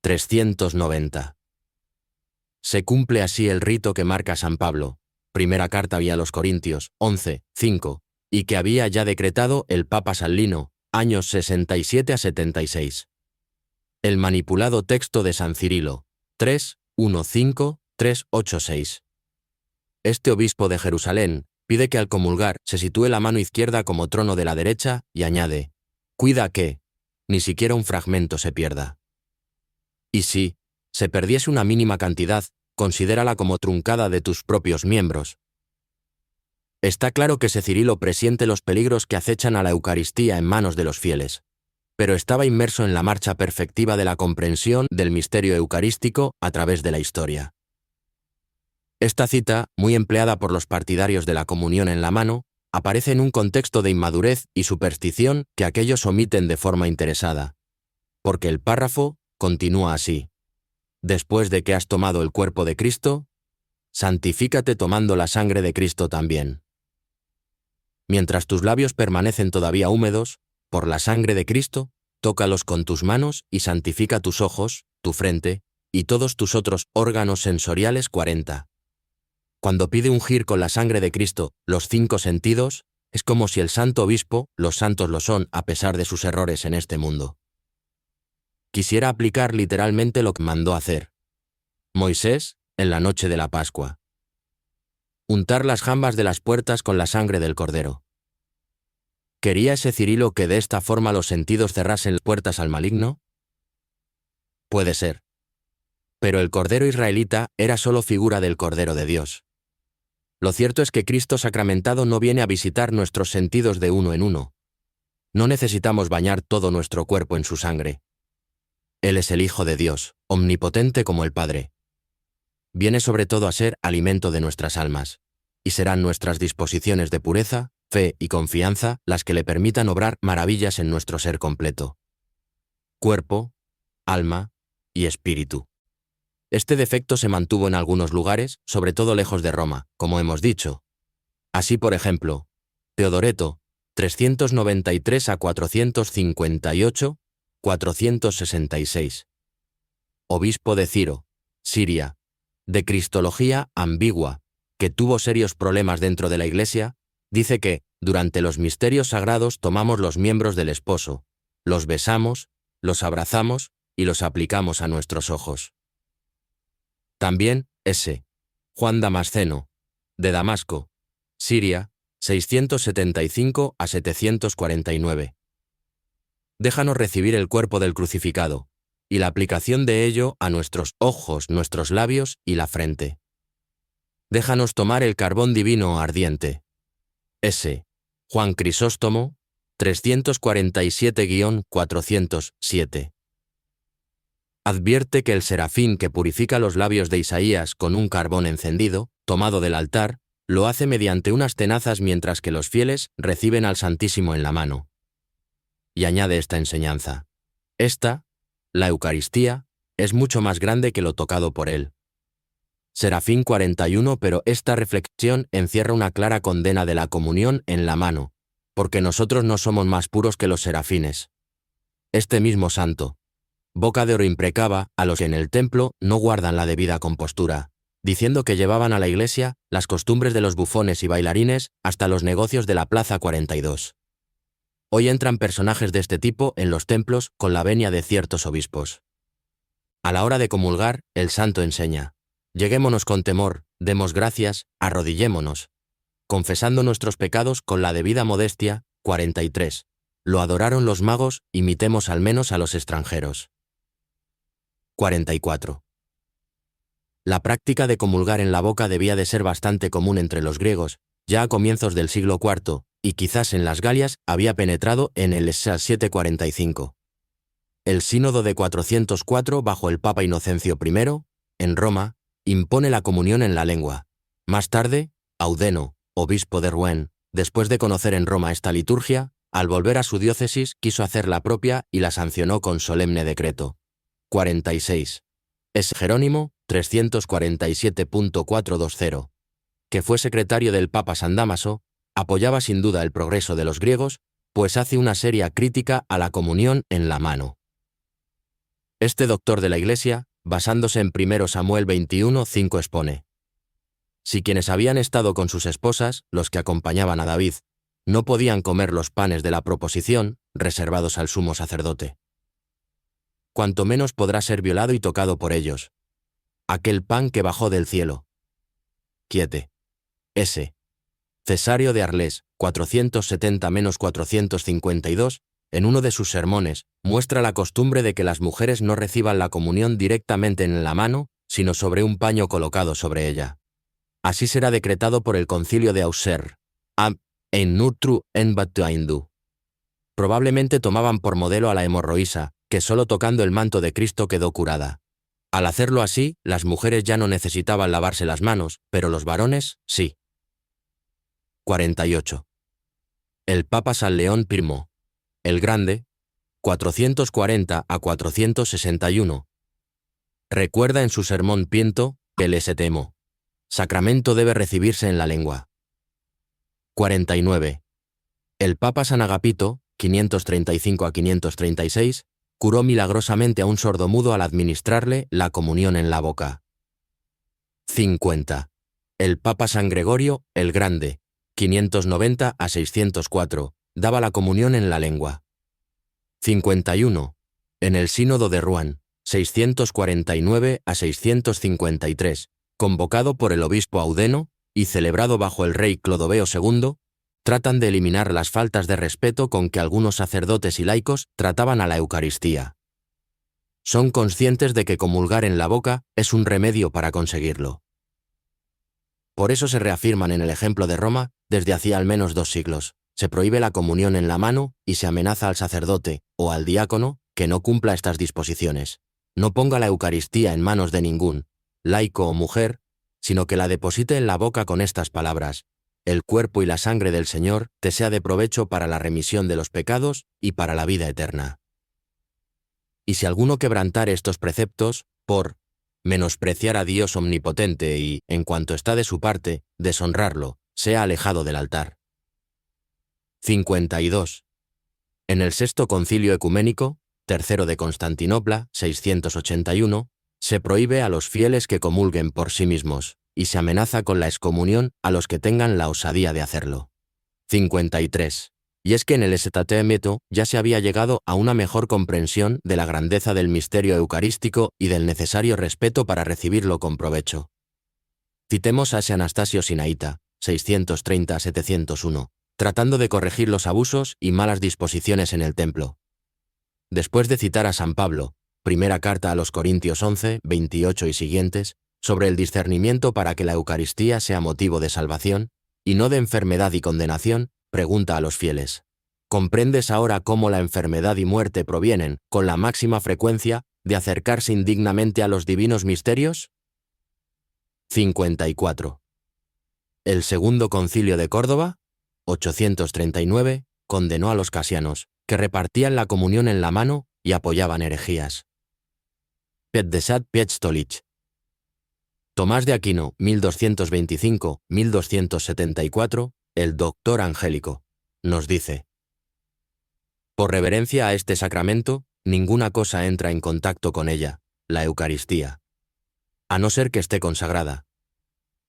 390. Se cumple así el rito que marca San Pablo, primera carta a los Corintios, 11:5, y que había ya decretado el Papa Sallino, años 67 a 76. El manipulado texto de San Cirilo, 3:1-5-386. Este obispo de Jerusalén pide que al comulgar se sitúe la mano izquierda como trono de la derecha y añade: cuida que ni siquiera un fragmento se pierda. Y si se perdiese una mínima cantidad, considérala como truncada de tus propios miembros. Está claro que ese Cirilo presiente los peligros que acechan a la Eucaristía en manos de los fieles, pero estaba inmerso en la marcha perfectiva de la comprensión del misterio eucarístico a través de la historia. Esta cita, muy empleada por los partidarios de la comunión en la mano, aparece en un contexto de inmadurez y superstición que aquellos omiten de forma interesada, porque el párrafo continúa así: después de que has tomado el cuerpo de Cristo, santifícate tomando la sangre de Cristo también. Mientras tus labios permanecen todavía húmedos, por la sangre de Cristo, tócalos con tus manos y santifica tus ojos, tu frente y todos tus otros órganos sensoriales. 40. Cuando pide ungir con la sangre de Cristo los 5 sentidos, es como si el santo obispo, los santos lo son a pesar de sus errores en este mundo, quisiera aplicar literalmente lo que mandó hacer Moisés en la noche de la Pascua: untar las jambas de las puertas con la sangre del Cordero. ¿Quería ese Cirilo que de esta forma los sentidos cerrasen las puertas al maligno? Puede ser. Pero el Cordero israelita era solo figura del Cordero de Dios. Lo cierto es que Cristo sacramentado no viene a visitar nuestros sentidos de uno en uno. No necesitamos bañar todo nuestro cuerpo en su sangre. Él es el Hijo de Dios, omnipotente como el Padre. Viene sobre todo a ser alimento de nuestras almas, y serán nuestras disposiciones de pureza, fe y confianza las que le permitan obrar maravillas en nuestro ser completo: cuerpo, alma y espíritu. Este defecto se mantuvo en algunos lugares, sobre todo lejos de Roma, como hemos dicho. Así, por ejemplo, Teodoreto, 393 a 458, 466. Obispo de Ciro, Siria, de cristología ambigua, que tuvo serios problemas dentro de la Iglesia, dice que, durante los misterios sagrados tomamos los miembros del esposo, los besamos, los abrazamos y los aplicamos a nuestros ojos. También, S. Juan Damasceno, de Damasco, Siria, 675 a 749. Déjanos recibir el cuerpo del crucificado, y la aplicación de ello a nuestros ojos, nuestros labios y la frente. Déjanos tomar el carbón divino ardiente. S. Juan Crisóstomo, 347-407. Advierte que el serafín que purifica los labios de Isaías con un carbón encendido, tomado del altar, lo hace mediante unas tenazas mientras que los fieles reciben al Santísimo en la mano. Y añade esta enseñanza: esta, la Eucaristía, es mucho más grande que lo tocado por él. Serafín 41. Pero esta reflexión encierra una clara condena de la comunión en la mano, porque nosotros no somos más puros que los serafines. Este mismo santo, Boca de Oro, imprecaba a los que en el templo no guardan la debida compostura, diciendo que llevaban a la iglesia las costumbres de los bufones y bailarines hasta los negocios de la Plaza 42. Hoy entran personajes de este tipo en los templos con la venia de ciertos obispos. A la hora de comulgar, el santo enseña: lleguémonos con temor, demos gracias, arrodillémonos, confesando nuestros pecados con la debida modestia. 43. Lo adoraron los magos, imitemos al menos a los extranjeros. 44. La práctica de comulgar en la boca debía de ser bastante común entre los griegos, ya a comienzos del siglo IV, y quizás en las Galias había penetrado en el SA 745. El Sínodo de 404 bajo el Papa Inocencio I, en Roma, impone la comunión en la lengua. Más tarde, Audeno, obispo de Rouen, después de conocer en Roma esta liturgia, al volver a su diócesis quiso hacer la propia y la sancionó con solemne decreto. 46. Es Jerónimo, 347.420, que fue secretario del Papa San Dámaso, apoyaba sin duda el progreso de los griegos, pues hace una seria crítica a la comunión en la mano. Este doctor de la Iglesia, basándose en 1 Samuel 21:5 expone: si quienes habían estado con sus esposas, los que acompañaban a David, no podían comer los panes de la proposición, reservados al sumo sacerdote, cuanto menos podrá ser violado y tocado por ellos. Aquel pan que bajó del cielo. Quiete. S. Cesario de Arles, 470-452, en uno de sus sermones, muestra la costumbre de que las mujeres no reciban la comunión directamente en la mano, sino sobre un paño colocado sobre ella. Así será decretado por el concilio de Auxerre. En Nutru en Batuaindu. Probablemente tomaban por modelo a la hemorroísa, que solo tocando el manto de Cristo quedó curada. Al hacerlo así, las mujeres ya no necesitaban lavarse las manos, pero los varones, sí. 48. El Papa San León I, el Grande, 440-461, recuerda en su sermón Piento que el Stmo, sacramento debe recibirse en la lengua. 49. El Papa San Agapito, 535-536, curó milagrosamente a un sordomudo al administrarle la comunión en la boca. 50. El Papa San Gregorio, el Grande, 590-604, daba la comunión en la lengua. 51. En el Sínodo de Rouen, 649-653, convocado por el obispo Audeno y celebrado bajo el rey Clodoveo II, tratan de eliminar las faltas de respeto con que algunos sacerdotes y laicos trataban a la Eucaristía. Son conscientes de que comulgar en la boca es un remedio para conseguirlo. Por eso se reafirman en el ejemplo de Roma desde hacía al menos 2 siglos. Se prohíbe la comunión en la mano y se amenaza al sacerdote o al diácono que no cumpla estas disposiciones. No ponga la Eucaristía en manos de ningún, laico o mujer, sino que la deposite en la boca con estas palabras: el cuerpo y la sangre del Señor te sea de provecho para la remisión de los pecados y para la vida eterna. Y si alguno quebrantare estos preceptos, por menospreciar a Dios omnipotente y, en cuanto está de su parte, deshonrarlo, sea alejado del altar. 52. En el Sexto Concilio Ecuménico, tercero de Constantinopla, 681, se prohíbe a los fieles que comulguen por sí mismos, y se amenaza con la excomunión a los que tengan la osadía de hacerlo. 53. Y es que en el Statuto ya se había llegado a una mejor comprensión de la grandeza del misterio eucarístico y del necesario respeto para recibirlo con provecho. Citemos a ese Anastasio Sinaíta, 630-701, tratando de corregir los abusos y malas disposiciones en el templo. Después de citar a San Pablo, primera carta a los Corintios 11, 28 y siguientes, sobre el discernimiento para que la Eucaristía sea motivo de salvación, y no de enfermedad y condenación, pregunta a los fieles: ¿comprendes ahora cómo la enfermedad y muerte provienen, con la máxima frecuencia, de acercarse indignamente a los divinos misterios? 54. El Segundo Concilio de Córdoba, 839, condenó a los casianos, que repartían la comunión en la mano y apoyaban herejías. Pietdesat Pietstolich. Tomás de Aquino, 1225-1274, el doctor angélico, nos dice: por reverencia a este sacramento, ninguna cosa entra en contacto con ella, la Eucaristía, a no ser que esté consagrada,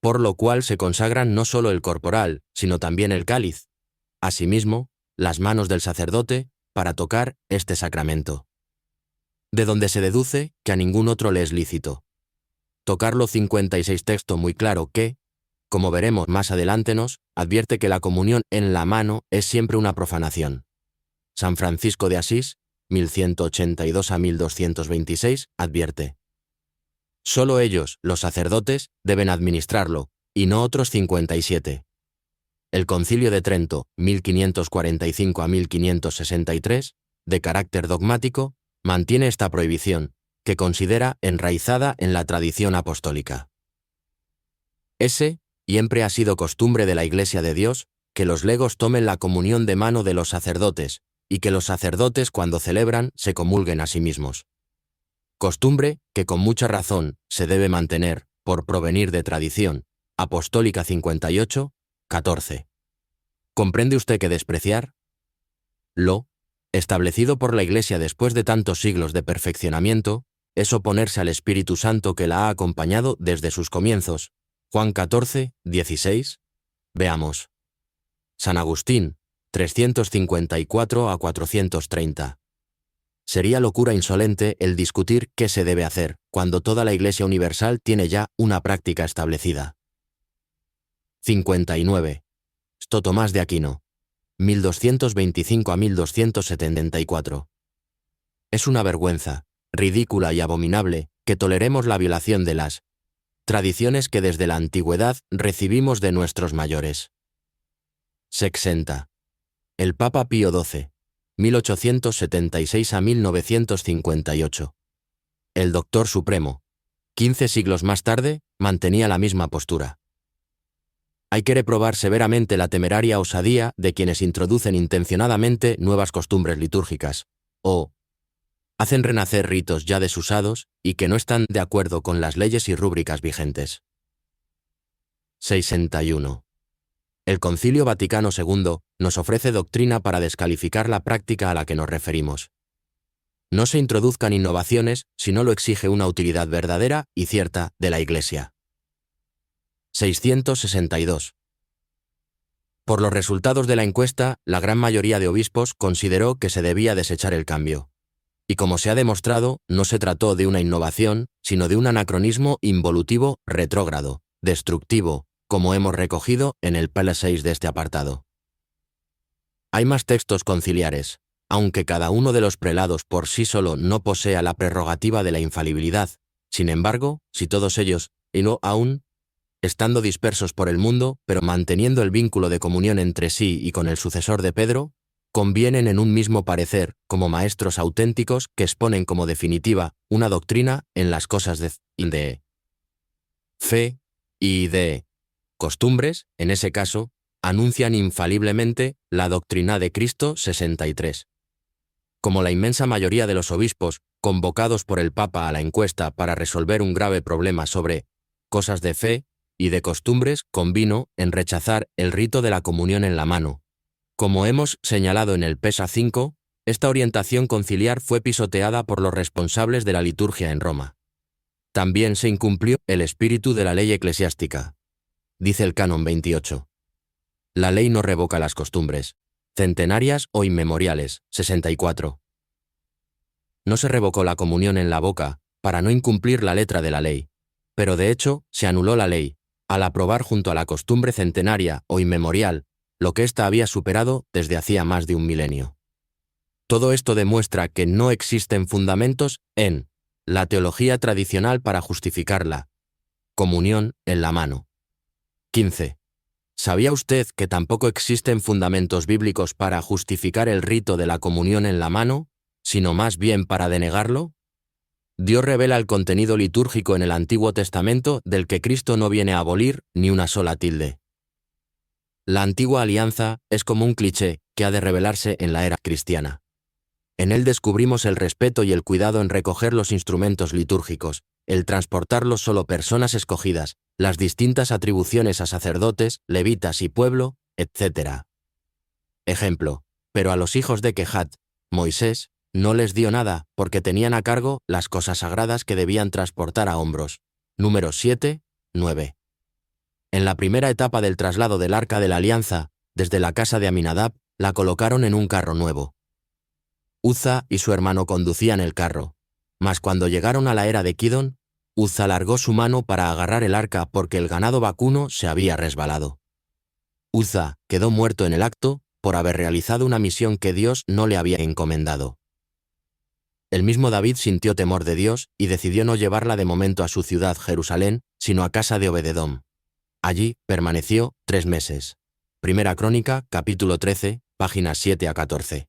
por lo cual se consagran no solo el corporal, sino también el cáliz, asimismo, las manos del sacerdote, para tocar este sacramento. De donde se deduce que a ningún otro le es lícito. Tocarlo 56 texto muy claro que, como veremos más adelante, nos advierte que la comunión en la mano es siempre una profanación. San Francisco de Asís, 1182 a 1226, advierte: solo ellos, los sacerdotes, deben administrarlo, y no otros 57. El Concilio de Trento, 1545 a 1563, de carácter dogmático, mantiene esta prohibición, que considera enraizada en la tradición apostólica. Siempre ha sido costumbre de la Iglesia de Dios que los legos tomen la comunión de mano de los sacerdotes, y que los sacerdotes cuando celebran se comulguen a sí mismos. Costumbre que con mucha razón se debe mantener, por provenir de tradición, Apostólica 58, 14. ¿Comprende usted que despreciar lo establecido por la Iglesia después de tantos siglos de perfeccionamiento es oponerse al Espíritu Santo que la ha acompañado desde sus comienzos? Juan 14, 16. Veamos. San Agustín, 354 a 430. Sería locura insolente el discutir qué se debe hacer, cuando toda la Iglesia universal tiene ya una práctica establecida. 59. Sto Tomás de Aquino, 1225 a 1274. Es una vergüenza, ridícula y abominable, que toleremos la violación de las tradiciones que desde la antigüedad recibimos de nuestros mayores. 60. El Papa Pío XII, 1876 a 1958. El Doctor Supremo, 15 siglos más tarde, mantenía la misma postura. Hay que reprobar severamente la temeraria osadía de quienes introducen intencionadamente nuevas costumbres litúrgicas, o hacen renacer ritos ya desusados y que no están de acuerdo con las leyes y rúbricas vigentes. 61. El Concilio Vaticano II nos ofrece doctrina para descalificar la práctica a la que nos referimos. No se introduzcan innovaciones si no lo exige una utilidad verdadera y cierta de la Iglesia. 662. Por los resultados de la encuesta, la gran mayoría de obispos consideró que se debía desechar el cambio. Y como se ha demostrado, no se trató de una innovación, sino de un anacronismo involutivo retrógrado, destructivo, como hemos recogido en el pl. 6 de este apartado. Hay más textos conciliares, aunque cada uno de los prelados por sí solo no posea la prerrogativa de la infalibilidad. Sin embargo, si todos ellos, y no aún, estando dispersos por el mundo, pero manteniendo el vínculo de comunión entre sí y con el sucesor de Pedro, convienen en un mismo parecer, como maestros auténticos que exponen como definitiva una doctrina en las cosas de fe y de costumbres, en ese caso, anuncian infaliblemente la doctrina de Cristo 63. Como la inmensa mayoría de los obispos, convocados por el Papa a la encuesta para resolver un grave problema sobre cosas de fe y de costumbres, convino en rechazar el rito de la comunión en la mano. Como hemos señalado en el PESA 5, esta orientación conciliar fue pisoteada por los responsables de la liturgia en Roma. También se incumplió el espíritu de la ley eclesiástica. Dice el Canon 28. La ley no revoca las costumbres, centenarias o inmemoriales, 64. No se revocó la comunión en la boca para no incumplir la letra de la ley, pero de hecho se anuló la ley, al aprobar junto a la costumbre centenaria o inmemorial, lo que ésta había superado desde hacía más de un milenio. Todo esto demuestra que no existen fundamentos en la teología tradicional para justificar la comunión en la mano. 15. ¿Sabía usted que tampoco existen fundamentos bíblicos para justificar el rito de la comunión en la mano, sino más bien para denegarlo? Dios revela el contenido litúrgico en el Antiguo Testamento del que Cristo no viene a abolir ni una sola tilde. La antigua alianza es como un cliché que ha de revelarse en la era cristiana. En él descubrimos el respeto y el cuidado en recoger los instrumentos litúrgicos, el transportarlos solo personas escogidas, las distintas atribuciones a sacerdotes, levitas y pueblo, etc. Ejemplo, pero a los hijos de Kehat, Moisés, no les dio nada porque tenían a cargo las cosas sagradas que debían transportar a hombros. Números 7, 9. En la primera etapa del traslado del Arca de la Alianza, desde la casa de Aminadab, la colocaron en un carro nuevo. Uza y su hermano conducían el carro, mas cuando llegaron a la era de Kidón, Uza alargó su mano para agarrar el arca porque el ganado vacuno se había resbalado. Uza quedó muerto en el acto por haber realizado una misión que Dios no le había encomendado. El mismo David sintió temor de Dios y decidió no llevarla de momento a su ciudad Jerusalén, sino a casa de Obededom. Allí permaneció 3 meses. Primera Crónica, capítulo 13, páginas 7 a 14.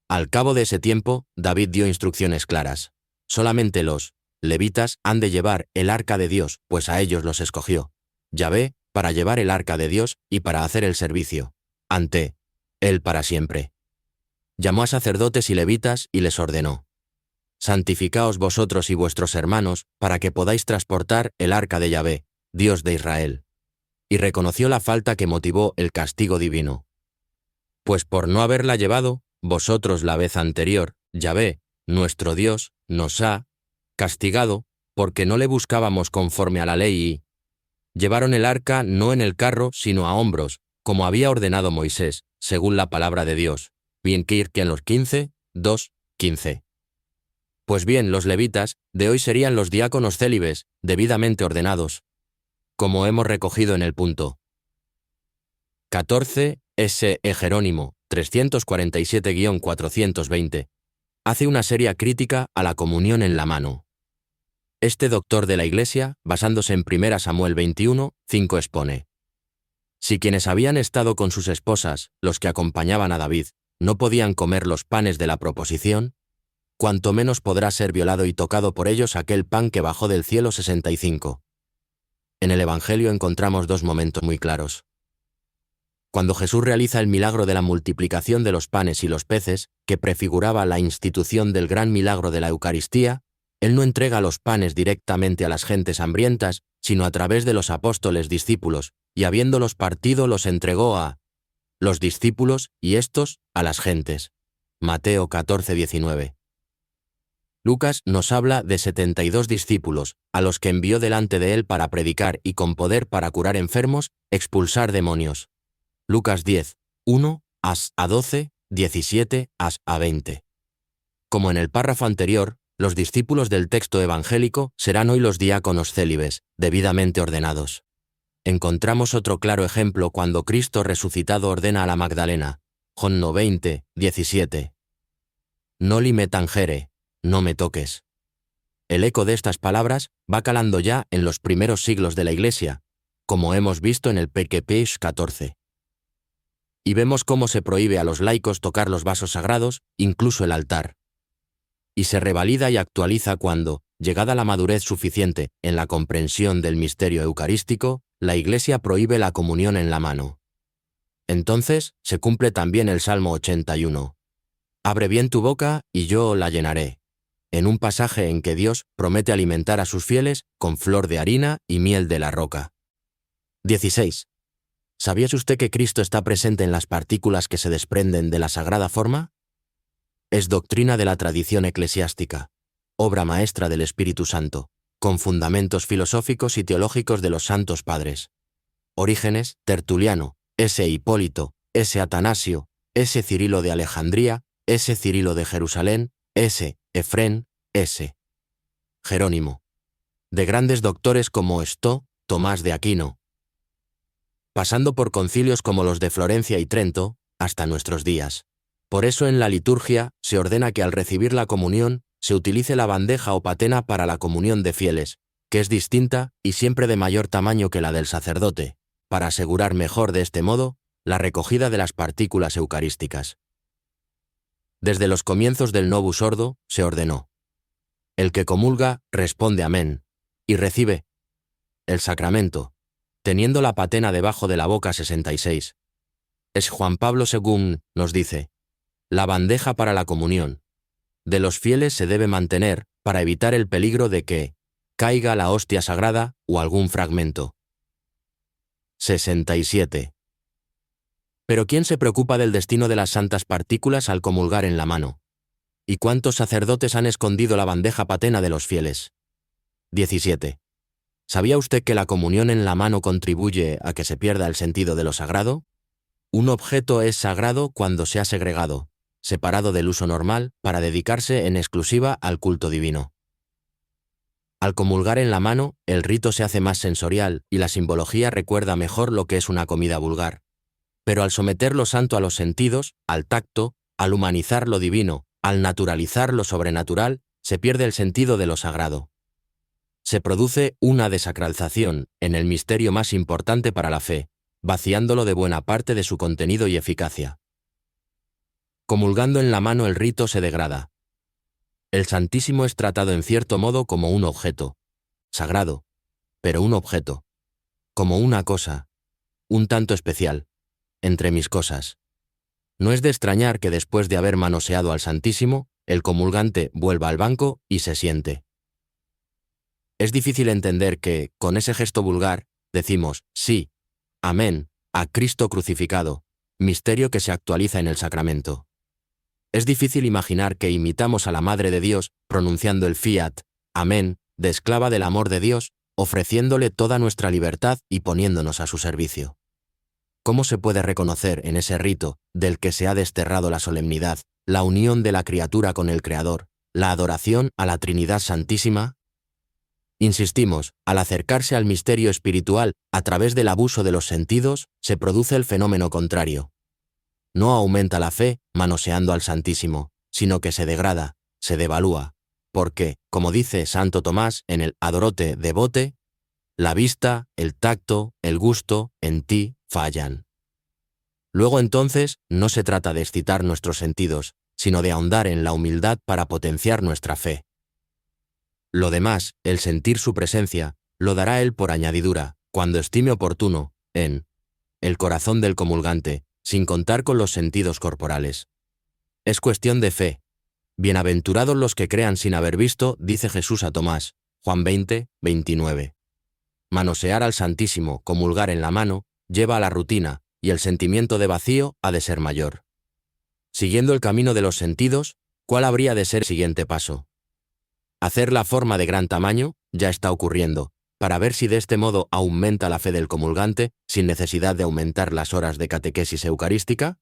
Al cabo de ese tiempo, David dio instrucciones claras. Solamente los levitas han de llevar el arca de Dios, pues a ellos los escogió Yahvé para llevar el arca de Dios y para hacer el servicio ante él para siempre. Llamó a sacerdotes y levitas y les ordenó: santificaos vosotros y vuestros hermanos, para que podáis transportar el arca de Yahvé, Dios de Israel. Y reconoció la falta que motivó el castigo divino. Pues por no haberla llevado, vosotros la vez anterior, Yahvé, nuestro Dios, nos ha castigado, porque no le buscábamos conforme a la ley y llevaron el arca no en el carro, sino a hombros, como había ordenado Moisés, según la palabra de Dios. Bien Kirk en los 15, 2, 15. Pues bien, los levitas de hoy serían los diáconos célibes, debidamente ordenados, como hemos recogido en el punto 14, S.E. Jerónimo, 347-420, hace una seria crítica a la comunión en la mano. Este doctor de la Iglesia, basándose en 1 Samuel 21, 5 expone: si quienes habían estado con sus esposas, los que acompañaban a David, no podían comer los panes de la proposición, cuanto menos podrá ser violado y tocado por ellos aquel pan que bajó del cielo 65. En el Evangelio encontramos 2 momentos muy claros. Cuando Jesús realiza el milagro de la multiplicación de los panes y los peces, que prefiguraba la institución del gran milagro de la Eucaristía, Él no entrega los panes directamente a las gentes hambrientas, sino a través de los apóstoles discípulos, y habiéndolos partido los entregó a los discípulos y estos a las gentes. Mateo 14, 19. Lucas nos habla de 72 discípulos, a los que envió delante de él para predicar y con poder para curar enfermos, expulsar demonios. Lucas 10, 1, a 12, 17, a 20. Como en el párrafo anterior, los discípulos del texto evangélico serán hoy los diáconos célibes, debidamente ordenados. Encontramos otro claro ejemplo cuando Cristo resucitado ordena a la Magdalena, Juan 20, 17. No li me tangere, no me toques. El eco de estas palabras va calando ya en los primeros siglos de la Iglesia, como hemos visto en el page 14. Y vemos cómo se prohíbe a los laicos tocar los vasos sagrados, incluso el altar. Y se revalida y actualiza cuando, llegada la madurez suficiente en la comprensión del misterio eucarístico, la Iglesia prohíbe la comunión en la mano. Entonces se cumple también el Salmo 81. Abre bien tu boca y yo la llenaré, en un pasaje en que Dios promete alimentar a sus fieles con flor de harina y miel de la roca. 16. ¿Sabía usted que Cristo está presente en las partículas que se desprenden de la sagrada forma? Es doctrina de la tradición eclesiástica, obra maestra del Espíritu Santo, con fundamentos filosóficos y teológicos de los santos padres. Orígenes, Tertuliano, S. Hipólito, S. Atanasio, S. Cirilo de Alejandría, S. Cirilo de Jerusalén, S. Efrén, S. Jerónimo. De grandes doctores como Estó, Tomás de Aquino, pasando por concilios como los de Florencia y Trento, hasta nuestros días. Por eso en la liturgia se ordena que al recibir la comunión se utilice la bandeja o patena para la comunión de fieles, que es distinta y siempre de mayor tamaño que la del sacerdote, para asegurar mejor de este modo la recogida de las partículas eucarísticas. Desde los comienzos del Novus Ordo se ordenó: el que comulga responde amén, y recibe el sacramento, teniendo la patena debajo de la boca 66. Es Juan Pablo II nos dice: la bandeja para la comunión de los fieles se debe mantener para evitar el peligro de que caiga la hostia sagrada o algún fragmento. 67. Pero ¿quién se preocupa del destino de las santas partículas al comulgar en la mano? ¿Y cuántos sacerdotes han escondido la bandeja patena de los fieles? 17. ¿Sabía usted que la comunión en la mano contribuye a que se pierda el sentido de lo sagrado? Un objeto es sagrado cuando se ha segregado, separado del uso normal, para dedicarse en exclusiva al culto divino. Al comulgar en la mano, el rito se hace más sensorial y la simbología recuerda mejor lo que es una comida vulgar. Pero al someter lo santo a los sentidos, al tacto, al humanizar lo divino, al naturalizar lo sobrenatural, se pierde el sentido de lo sagrado. Se produce una desacralización en el misterio más importante para la fe, vaciándolo de buena parte de su contenido y eficacia. Comulgando en la mano el rito se degrada. El Santísimo es tratado en cierto modo como un objeto, sagrado, pero un objeto, como una cosa, un tanto especial, entre mis cosas. No es de extrañar que después de haber manoseado al Santísimo, el comulgante vuelva al banco y se siente. Es difícil entender que, con ese gesto vulgar, decimos sí, amén, a Cristo crucificado, misterio que se actualiza en el sacramento. Es difícil imaginar que imitamos a la Madre de Dios pronunciando el fiat, amén, de esclava del amor de Dios, ofreciéndole toda nuestra libertad y poniéndonos a su servicio. ¿Cómo se puede reconocer en ese rito, del que se ha desterrado la solemnidad, la unión de la criatura con el Creador, la adoración a la Trinidad Santísima? Insistimos, al acercarse al misterio espiritual a través del abuso de los sentidos, se produce el fenómeno contrario. No aumenta la fe manoseando al Santísimo, sino que se degrada, se devalúa, porque, como dice Santo Tomás en el Adorote Devote, la vista, el tacto, el gusto, en ti, fallan. Luego entonces, no se trata de excitar nuestros sentidos, sino de ahondar en la humildad para potenciar nuestra fe. Lo demás, el sentir su presencia, lo dará Él por añadidura, cuando estime oportuno, en el corazón del comulgante, sin contar con los sentidos corporales. Es cuestión de fe. Bienaventurados los que crean sin haber visto, dice Jesús a Tomás, Juan 20, 29. Manosear al Santísimo, comulgar en la mano, lleva a la rutina, y el sentimiento de vacío ha de ser mayor. Siguiendo el camino de los sentidos, ¿cuál habría de ser el siguiente paso? Hacer la forma de gran tamaño, ya está ocurriendo, para ver si de este modo aumenta la fe del comulgante, sin necesidad de aumentar las horas de catequesis eucarística.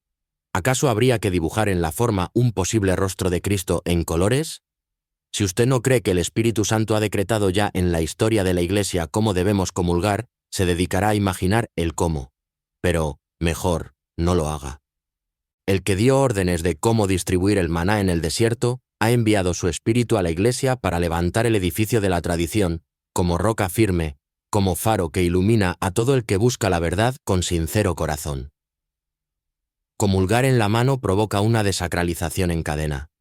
¿Acaso habría que dibujar en la forma un posible rostro de Cristo en colores? Si usted no cree que el Espíritu Santo ha decretado ya en la historia de la Iglesia cómo debemos comulgar, se dedicará a imaginar el cómo. Pero, mejor, no lo haga. El que dio órdenes de cómo distribuir el maná en el desierto, ha enviado su Espíritu a la Iglesia para levantar el edificio de la tradición, como roca firme, como faro que ilumina a todo el que busca la verdad con sincero corazón. Comulgar en la mano provoca una desacralización en cadena.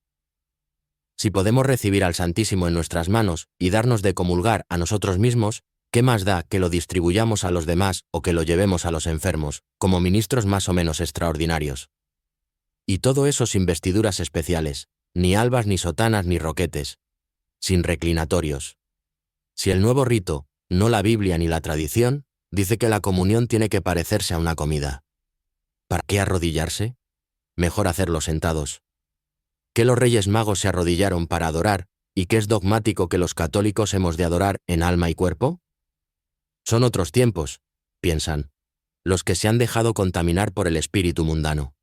Si podemos recibir al Santísimo en nuestras manos y darnos de comulgar a nosotros mismos, ¿qué más da que lo distribuyamos a los demás o que lo llevemos a los enfermos, como ministros más o menos extraordinarios? Y todo eso sin vestiduras especiales, ni albas ni sotanas ni roquetes, sin reclinatorios. Si el nuevo rito, no la Biblia ni la tradición, dice que la comunión tiene que parecerse a una comida, ¿para qué arrodillarse? Mejor hacerlo sentados. ¿Que los Reyes Magos se arrodillaron para adorar, y que es dogmático que los católicos hemos de adorar en alma y cuerpo? Son otros tiempos, piensan, los que se han dejado contaminar por el espíritu mundano.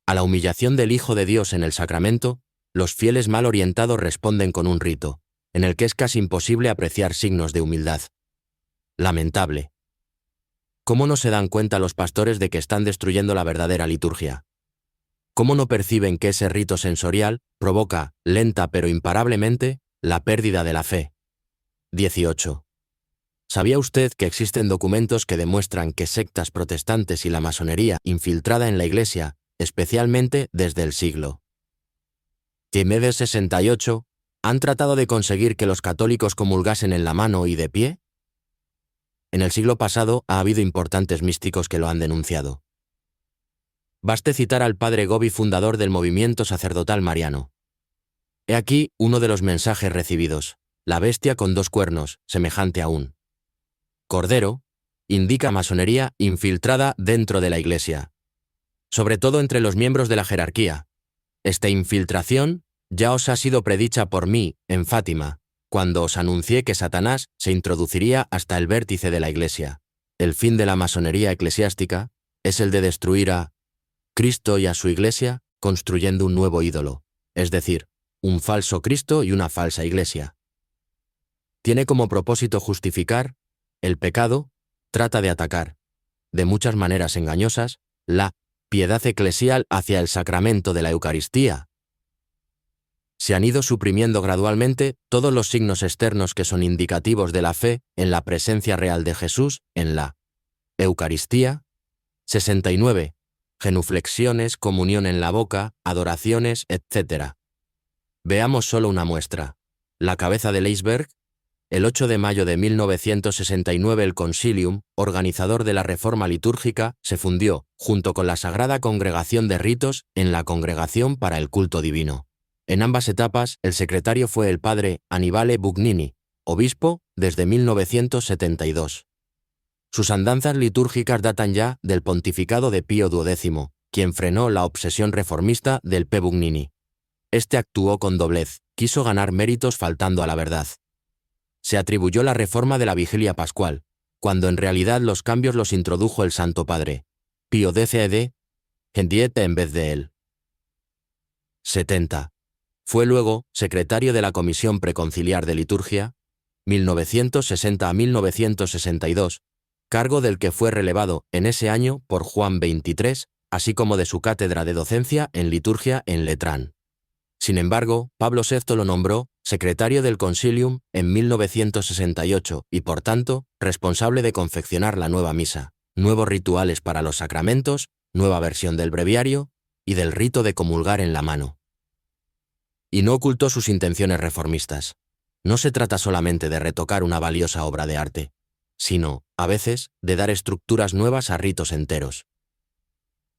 A la humillación del Hijo de Dios en el sacramento, los fieles mal orientados responden con un rito, en el que es casi imposible apreciar signos de humildad. Lamentable. ¿Cómo no se dan cuenta los pastores de que están destruyendo la verdadera liturgia? ¿Cómo no perciben que ese rito sensorial provoca, lenta pero imparablemente, la pérdida de la fe? 18. ¿Sabía usted que existen documentos que demuestran que sectas protestantes y la masonería infiltrada en la Iglesia, especialmente desde el siglo XIX 68, han tratado de conseguir que los católicos comulgasen en la mano y de pie? En el siglo pasado ha habido importantes místicos que lo han denunciado. Baste citar al padre Gobi, fundador del movimiento sacerdotal mariano. He aquí uno de los mensajes recibidos. La bestia con 2 cuernos, semejante a un cordero, indica masonería infiltrada dentro de la Iglesia, sobre todo entre los miembros de la jerarquía. Esta infiltración ya os ha sido predicha por mí en Fátima, cuando os anuncié que Satanás se introduciría hasta el vértice de la Iglesia. El fin de la masonería eclesiástica es el de destruir a Cristo y a su Iglesia construyendo un nuevo ídolo, es decir, un falso Cristo y una falsa Iglesia. Tiene como propósito justificar el pecado, trata de atacar, de muchas maneras engañosas, la piedad eclesial hacia el sacramento de la Eucaristía. Se han ido suprimiendo gradualmente todos los signos externos que son indicativos de la fe en la presencia real de Jesús en la Eucaristía. 69. Genuflexiones, comunión en la boca, adoraciones, etc. Veamos solo una muestra. La cabeza del iceberg. El 8 de mayo de 1969 el Concilium, organizador de la Reforma Litúrgica, se fundió, junto con la Sagrada Congregación de Ritos, en la Congregación para el Culto Divino. En ambas etapas, el secretario fue el padre Annibale Bugnini, obispo desde 1972. Sus andanzas litúrgicas datan ya del pontificado de Pío XII, quien frenó la obsesión reformista del P. Bugnini. Este actuó con doblez, quiso ganar méritos faltando a la verdad. Se atribuyó la reforma de la vigilia pascual, cuando en realidad los cambios los introdujo el Santo Padre, Pío XII, en vez de él. 70. Fue luego secretario de la Comisión Preconciliar de Liturgia, 1960 a 1962, cargo del que fue relevado en ese año por Juan XXIII, así como de su cátedra de docencia en liturgia en Letrán. Sin embargo, Pablo VI lo nombró secretario del Concilium en 1968 y, por tanto, responsable de confeccionar la nueva misa, nuevos rituales para los sacramentos, nueva versión del breviario y del rito de comulgar en la mano. Y no ocultó sus intenciones reformistas. No se trata solamente de retocar una valiosa obra de arte, sino, a veces, de dar estructuras nuevas a ritos enteros.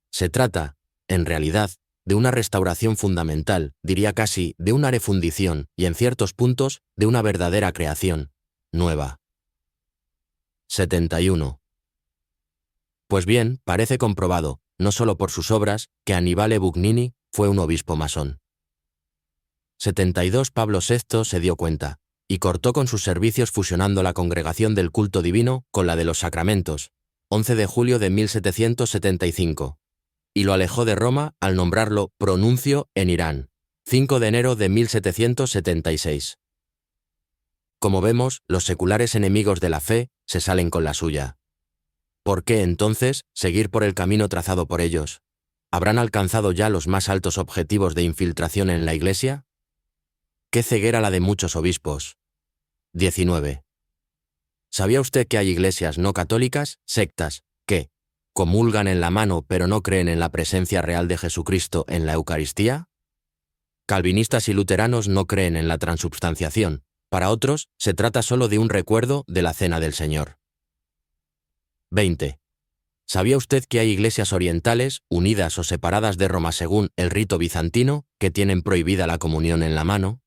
Se trata, en realidad, de una restauración fundamental, diría casi de una refundición y, en ciertos puntos, de una verdadera creación, nueva. 71. Pues bien, parece comprobado, no solo por sus obras, que Annibale Bugnini fue un obispo masón. 72. Pablo VI se dio cuenta, y cortó con sus servicios fusionando la congregación del culto divino con la de los sacramentos, 11 de julio de 1775. Y lo alejó de Roma al nombrarlo pronuncio en Irán, 5 de enero de 1776. Como vemos, los seculares enemigos de la fe se salen con la suya. ¿Por qué, entonces, seguir por el camino trazado por ellos? ¿Habrán alcanzado ya los más altos objetivos de infiltración en la Iglesia? ¡Qué ceguera la de muchos obispos! 19. ¿Sabía usted que hay iglesias no católicas, sectas, que comulgan en la mano pero no creen en la presencia real de Jesucristo en la Eucaristía? Calvinistas y luteranos no creen en la transubstanciación. Para otros, se trata solo de un recuerdo de la Cena del Señor. 20. ¿Sabía usted que hay iglesias orientales, unidas o separadas de Roma según el rito bizantino, que tienen prohibida la comunión en la mano?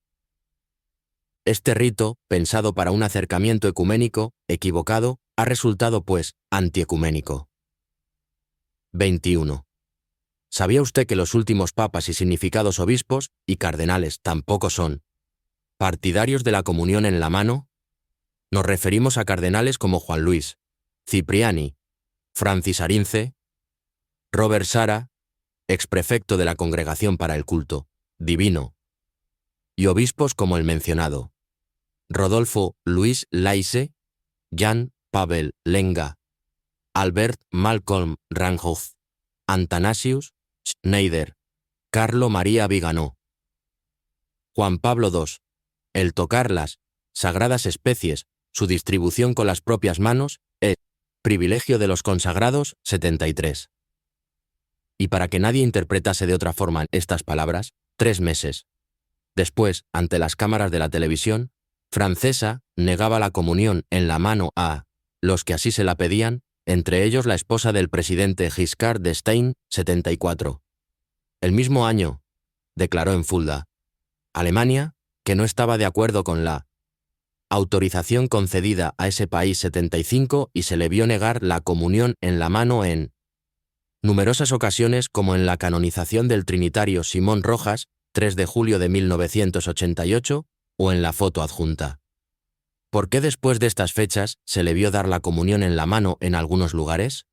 Este rito, pensado para un acercamiento ecuménico, equivocado, ha resultado, pues, antiecuménico. 21. ¿Sabía usted que los últimos papas y significados obispos y cardenales tampoco son partidarios de la comunión en la mano? Nos referimos a cardenales como Juan Luis, Cipriani, Francis Arinze, Robert Sara, exprefecto de la Congregación para el Culto Divino, y obispos como el mencionado, Rodolfo Luis Laisse, Jan Pavel Lenga, Albert Malcolm Ranhoff, Athanasius Schneider, Carlo María Viganó. Juan Pablo II. El tocar las sagradas especies, su distribución con las propias manos, es privilegio de los consagrados, 73. Y para que nadie interpretase de otra forma estas palabras, 3 meses después, ante las cámaras de la televisión francesa, negaba la comunión en la mano a los que así se la pedían, entre ellos la esposa del presidente Giscard d'Estaing, 74. El mismo año, declaró en Fulda, Alemania, que no estaba de acuerdo con la autorización concedida a ese país 75 y se le vio negar la comunión en la mano en numerosas ocasiones, como en la canonización del trinitario Simón Rojas, 3 de julio de 1988, o en la foto adjunta. ¿Por qué después de estas fechas se le vio dar la comunión en la mano en algunos lugares?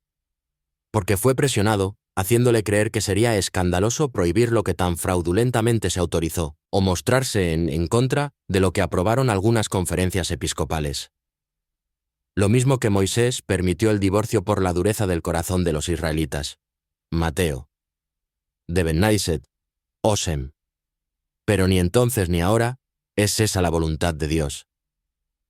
Porque fue presionado, haciéndole creer que sería escandaloso prohibir lo que tan fraudulentamente se autorizó, o mostrarse en contra de lo que aprobaron algunas conferencias episcopales. Lo mismo que Moisés permitió el divorcio por la dureza del corazón de los israelitas. Mateo. De Ben-Naiset, Osem. Pero ni entonces ni ahora es esa la voluntad de Dios.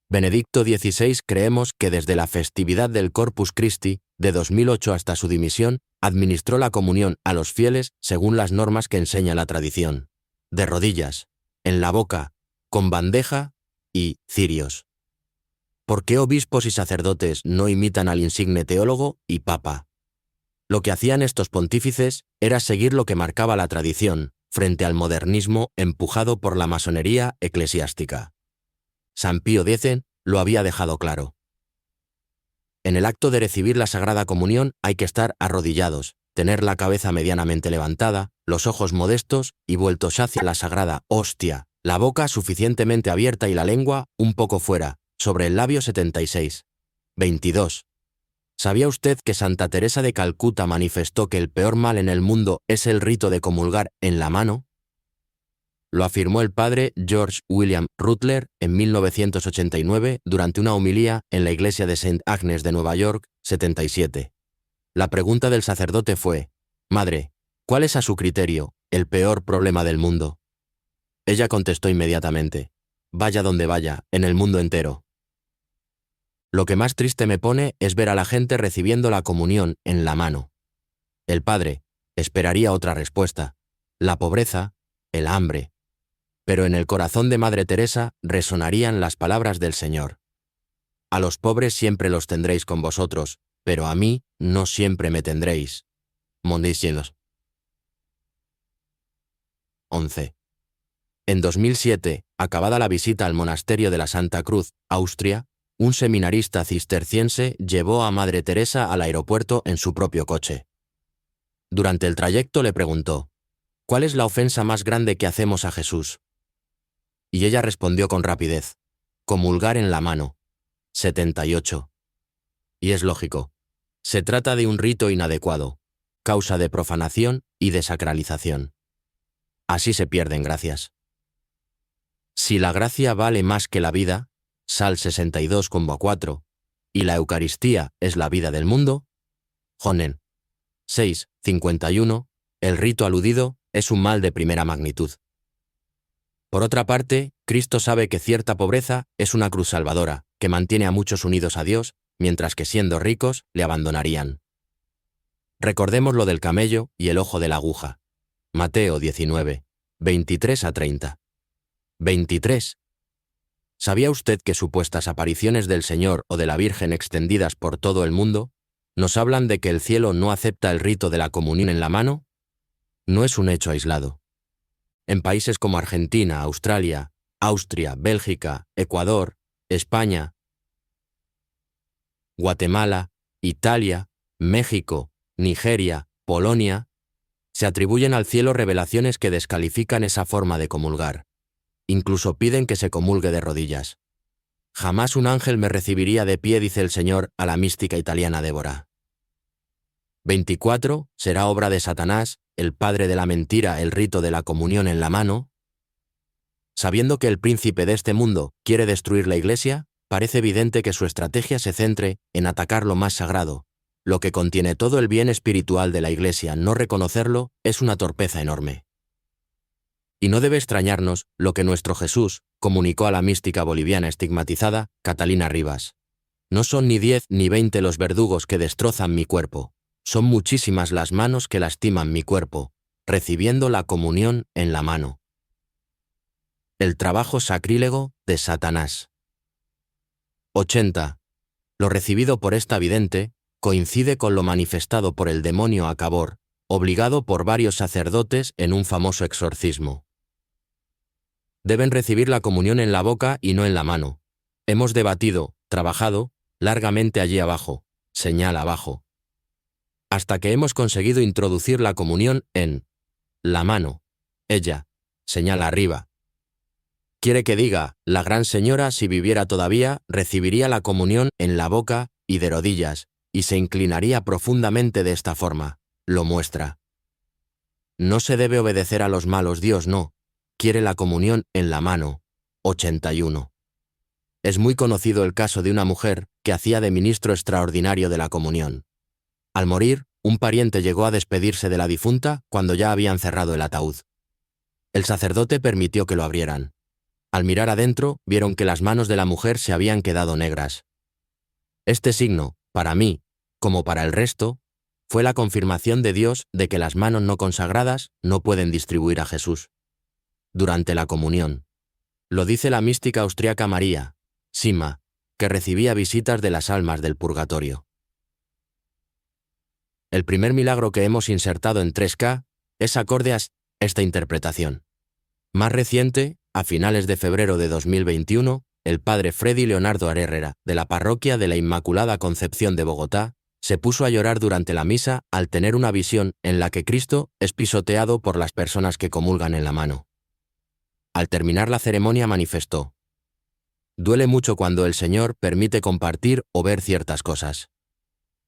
Benedicto XVI creemos que desde la festividad del Corpus Christi, de 2008 hasta su dimisión, administró la comunión a los fieles según las normas que enseña la tradición. De rodillas, en la boca, con bandeja y cirios. ¿Por qué obispos y sacerdotes no imitan al insigne teólogo y papa? Lo que hacían estos pontífices era seguir lo que marcaba la tradición, frente al modernismo empujado por la masonería eclesiástica. San Pío X lo había dejado claro. En el acto de recibir la Sagrada Comunión hay que estar arrodillados, tener la cabeza medianamente levantada, los ojos modestos y vueltos hacia la Sagrada Hostia, la boca suficientemente abierta y la lengua un poco fuera, sobre el labio 76. 22. ¿Sabía usted que Santa Teresa de Calcuta manifestó que el peor mal en el mundo es el rito de comulgar en la mano? Lo afirmó el padre George William Rutler en 1989 durante una homilía en la iglesia de St. Agnes de Nueva York, 77. La pregunta del sacerdote fue: «Madre, ¿cuál es a su criterio el peor problema del mundo?» Ella contestó inmediatamente: «Vaya donde vaya, en el mundo entero». Lo que más triste me pone es ver a la gente recibiendo la comunión en la mano. El padre esperaría otra respuesta: la pobreza, el hambre. Pero en el corazón de Madre Teresa resonarían las palabras del Señor: «A los pobres siempre los tendréis con vosotros, pero a mí no siempre me tendréis». Mondesinos. 11. En 2007, acabada la visita al monasterio de la Santa Cruz, Austria, un seminarista cisterciense llevó a Madre Teresa al aeropuerto en su propio coche. Durante el trayecto le preguntó: «¿Cuál es la ofensa más grande que hacemos a Jesús?». Y ella respondió con rapidez: «Comulgar en la mano». 78. Y es lógico. Se trata de un rito inadecuado, causa de profanación y desacralización. Así se pierden gracias. Si la gracia vale más que la vida, Sal 62,4, y la Eucaristía es la vida del mundo, Jonen 6,51, el rito aludido es un mal de primera magnitud. Por otra parte, Cristo sabe que cierta pobreza es una cruz salvadora, que mantiene a muchos unidos a Dios, mientras que siendo ricos le abandonarían. Recordemos lo del camello y el ojo de la aguja. Mateo 19, 23 a 30. 23. ¿Sabía usted que supuestas apariciones del Señor o de la Virgen extendidas por todo el mundo nos hablan de que el cielo no acepta el rito de la comunión en la mano? No es un hecho aislado. En países como Argentina, Australia, Austria, Bélgica, Ecuador, España, Guatemala, Italia, México, Nigeria, Polonia, se atribuyen al cielo revelaciones que descalifican esa forma de comulgar. Incluso piden que se comulgue de rodillas. «Jamás un ángel me recibiría de pie», dice el Señor a la mística italiana Débora. 24. ¿Será obra de Satanás, el padre de la mentira, el rito de la comunión en la mano? Sabiendo que el príncipe de este mundo quiere destruir la Iglesia, parece evidente que su estrategia se centre en atacar lo más sagrado. Lo que contiene todo el bien espiritual de la Iglesia, no reconocerlo, es una torpeza enorme. Y no debe extrañarnos lo que nuestro Jesús comunicó a la mística boliviana estigmatizada, Catalina Rivas. «No son ni 10 ni 20 los verdugos que destrozan mi cuerpo. Son muchísimas las manos que lastiman mi cuerpo, recibiendo la comunión en la mano». El trabajo sacrílego de Satanás. 80. Lo recibido por esta vidente coincide con lo manifestado por el demonio Acabor, obligado por varios sacerdotes en un famoso exorcismo. Deben recibir la comunión en la boca y no en la mano. Hemos debatido, trabajado, largamente allí abajo, señala abajo, hasta que hemos conseguido introducir la comunión en la mano. Ella, señala arriba. Quiere que diga, la Gran Señora, si viviera todavía, recibiría la comunión en la boca y de rodillas, y se inclinaría profundamente de esta forma. Lo muestra. No se debe obedecer a los malos, Dios no. Quiere la comunión en la mano. 81. Es muy conocido el caso de una mujer que hacía de ministro extraordinario de la comunión. Al morir, un pariente llegó a despedirse de la difunta cuando ya habían cerrado el ataúd. El sacerdote permitió que lo abrieran. Al mirar adentro, vieron que las manos de la mujer se habían quedado negras. Este signo, para mí, como para el resto, fue la confirmación de Dios de que las manos no consagradas no pueden distribuir a Jesús. Durante la comunión. Lo dice la mística austriaca María, Sima, que recibía visitas de las almas del purgatorio. El primer milagro que hemos insertado en 3K es acorde a esta interpretación. Más reciente, a finales de febrero de 2021, el padre Freddy Leonardo Herrera, de la parroquia de la Inmaculada Concepción de Bogotá, se puso a llorar durante la misa al tener una visión en la que Cristo es pisoteado por las personas que comulgan en la mano. Al terminar la ceremonia manifestó: «Duele mucho cuando el Señor permite compartir o ver ciertas cosas.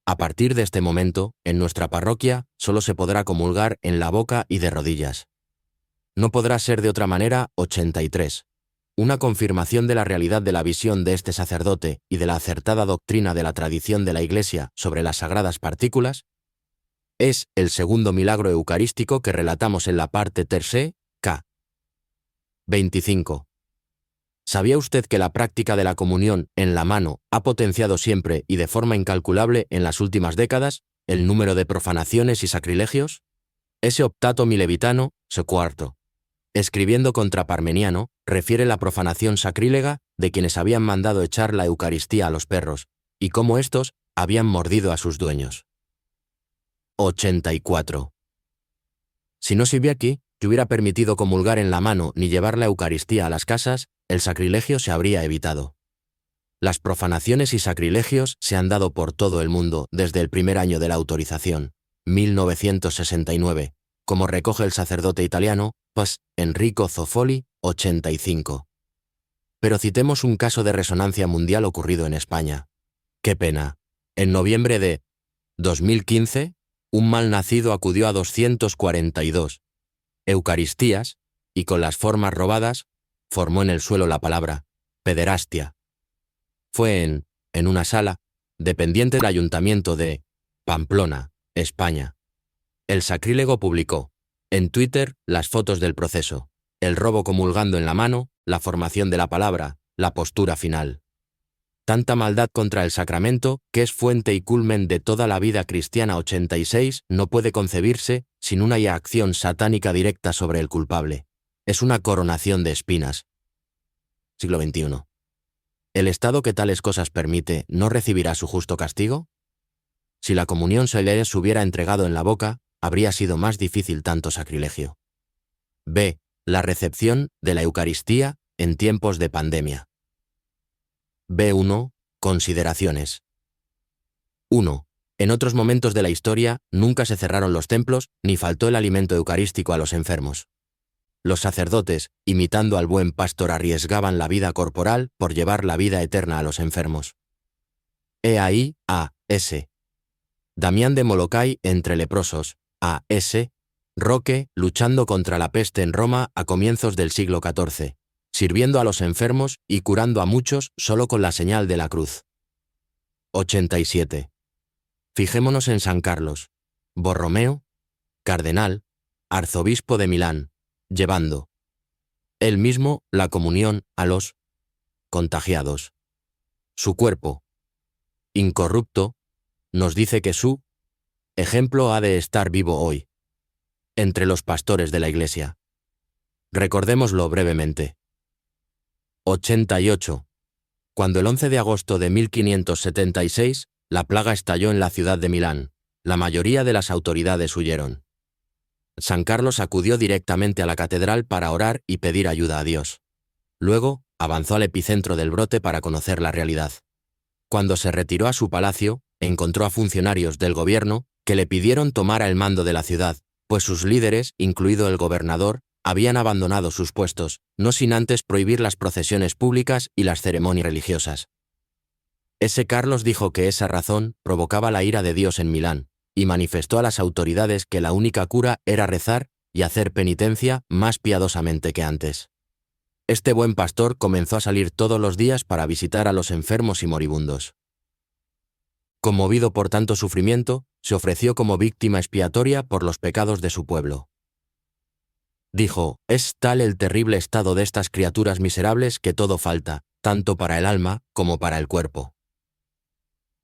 A partir de este momento, en nuestra parroquia, solo se podrá comulgar en la boca y de rodillas. No podrá ser de otra manera. 83. Una confirmación de la realidad de la visión de este sacerdote y de la acertada doctrina de la tradición de la Iglesia sobre las sagradas partículas es el segundo milagro eucarístico que relatamos en la parte 3K. 25. ¿Sabía usted que la práctica de la comunión en la mano ha potenciado siempre y de forma incalculable en las últimas décadas el número de profanaciones y sacrilegios? Ese Optato Milevitano, IV, escribiendo contra Parmeniano, refiere la profanación sacrílega de quienes habían mandado echar la Eucaristía a los perros, y cómo éstos habían mordido a sus dueños. 84. Si no Sibiaki hubiera permitido comulgar en la mano ni llevar la Eucaristía a las casas, el sacrilegio se habría evitado. Las profanaciones y sacrilegios se han dado por todo el mundo desde el primer año de la autorización, 1969, como recoge el sacerdote italiano Enrico Zoffoli, 85. Pero citemos un caso de resonancia mundial ocurrido en España. ¡Qué pena! En noviembre de 2015, un malnacido acudió a 242 Eucaristías y con las formas robadas formó en el suelo la palabra pederastia. Fue en una sala dependiente del Ayuntamiento de Pamplona, España. El sacrílego publicó en Twitter las fotos del proceso, el robo comulgando en la mano, la formación de la palabra, la postura final. Tanta maldad contra el sacramento, que es fuente y culmen de toda la vida cristiana. 86, no puede concebirse sin una acción satánica directa sobre el culpable. Es una coronación de espinas. Siglo XXI. ¿El Estado que tales cosas permite no recibirá su justo castigo? Si la comunión se les hubiera entregado en la boca, habría sido más difícil tanto sacrilegio. B. La recepción de la Eucaristía en tiempos de pandemia. B1. Consideraciones. 1. En otros momentos de la historia, nunca se cerraron los templos ni faltó el alimento eucarístico a los enfermos. Los sacerdotes, imitando al buen pastor, arriesgaban la vida corporal por llevar la vida eterna a los enfermos. He ahí a. S. Damián de Molokai entre leprosos, a. S. Roque, luchando contra la peste en Roma a comienzos del siglo XIV, sirviendo a los enfermos y curando a muchos solo con la señal de la cruz. 87. Fijémonos en San Carlos, Borromeo, cardenal, arzobispo de Milán, llevando él mismo la comunión a los contagiados. Su cuerpo, incorrupto, nos dice que su ejemplo ha de estar vivo hoy, entre los pastores de la Iglesia. Recordémoslo brevemente. 88. Cuando el 11 de agosto de 1576, la plaga estalló en la ciudad de Milán, la mayoría de las autoridades huyeron. San Carlos acudió directamente a la catedral para orar y pedir ayuda a Dios. Luego, avanzó al epicentro del brote para conocer la realidad. Cuando se retiró a su palacio, encontró a funcionarios del gobierno que le pidieron tomar el mando de la ciudad, pues sus líderes, incluido el gobernador, habían abandonado sus puestos, no sin antes prohibir las procesiones públicas y las ceremonias religiosas. Ese Carlos dijo que esa razón provocaba la ira de Dios en Milán, y manifestó a las autoridades que la única cura era rezar y hacer penitencia más piadosamente que antes. Este buen pastor comenzó a salir todos los días para visitar a los enfermos y moribundos. Conmovido por tanto sufrimiento, se ofreció como víctima expiatoria por los pecados de su pueblo. Dijo: «Es tal el terrible estado de estas criaturas miserables que todo falta, tanto para el alma como para el cuerpo.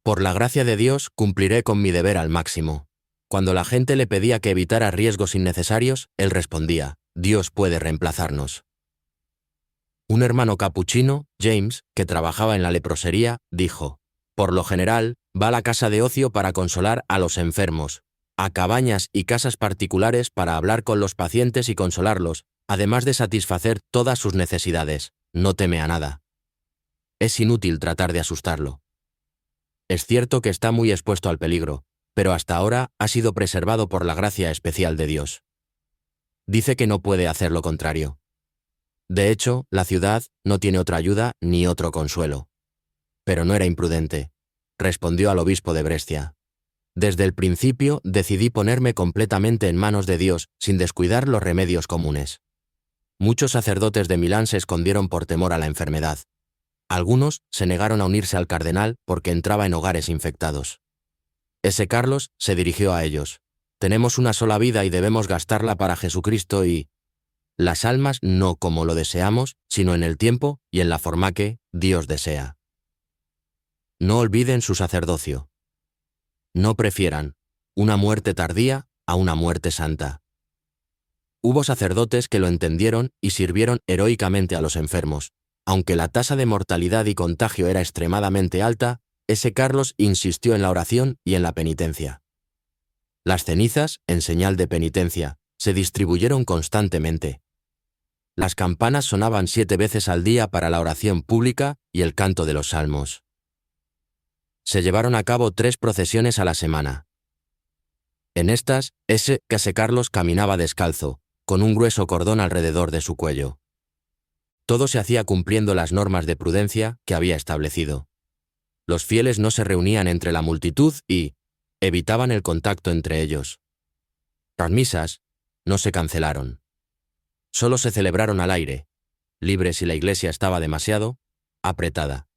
Por la gracia de Dios cumpliré con mi deber al máximo». Cuando la gente le pedía que evitara riesgos innecesarios, él respondía: «Dios puede reemplazarnos». Un hermano capuchino, James, que trabajaba en la leprosería, dijo: «Por lo general, va a la casa de ocio para consolar a los enfermos, a cabañas y casas particulares para hablar con los pacientes y consolarlos, además de satisfacer todas sus necesidades. No teme a nada. Es inútil tratar de asustarlo. Es cierto que está muy expuesto al peligro, pero hasta ahora ha sido preservado por la gracia especial de Dios. Dice que no puede hacer lo contrario. De hecho, la ciudad no tiene otra ayuda ni otro consuelo». Pero no era imprudente. Respondió al obispo de Brescia: «Desde el principio decidí ponerme completamente en manos de Dios sin descuidar los remedios comunes. Muchos sacerdotes de Milán se escondieron por temor a la enfermedad. Algunos se negaron a unirse al cardenal porque entraba en hogares infectados. Ese Carlos se dirigió a ellos: «Tenemos una sola vida y debemos gastarla para Jesucristo y las almas no como lo deseamos, sino en el tiempo y en la forma que Dios desea». No olviden su sacerdocio. No prefieran una muerte tardía a una muerte santa. Hubo sacerdotes que lo entendieron y sirvieron heroicamente a los enfermos. Aunque la tasa de mortalidad y contagio era extremadamente alta, ese Carlos insistió en la oración y en la penitencia. Las cenizas, en señal de penitencia, se distribuyeron constantemente. Las campanas sonaban 7 veces al día para la oración pública y el canto de los salmos. Se llevaron a cabo 3 procesiones a la semana. En estas, ese Carlos caminaba descalzo, con un grueso cordón alrededor de su cuello. Todo se hacía cumpliendo las normas de prudencia que había establecido. Los fieles no se reunían entre la multitud y evitaban el contacto entre ellos. Las misas no se cancelaron. Solo se celebraron al aire, libre si la iglesia estaba demasiado apretada.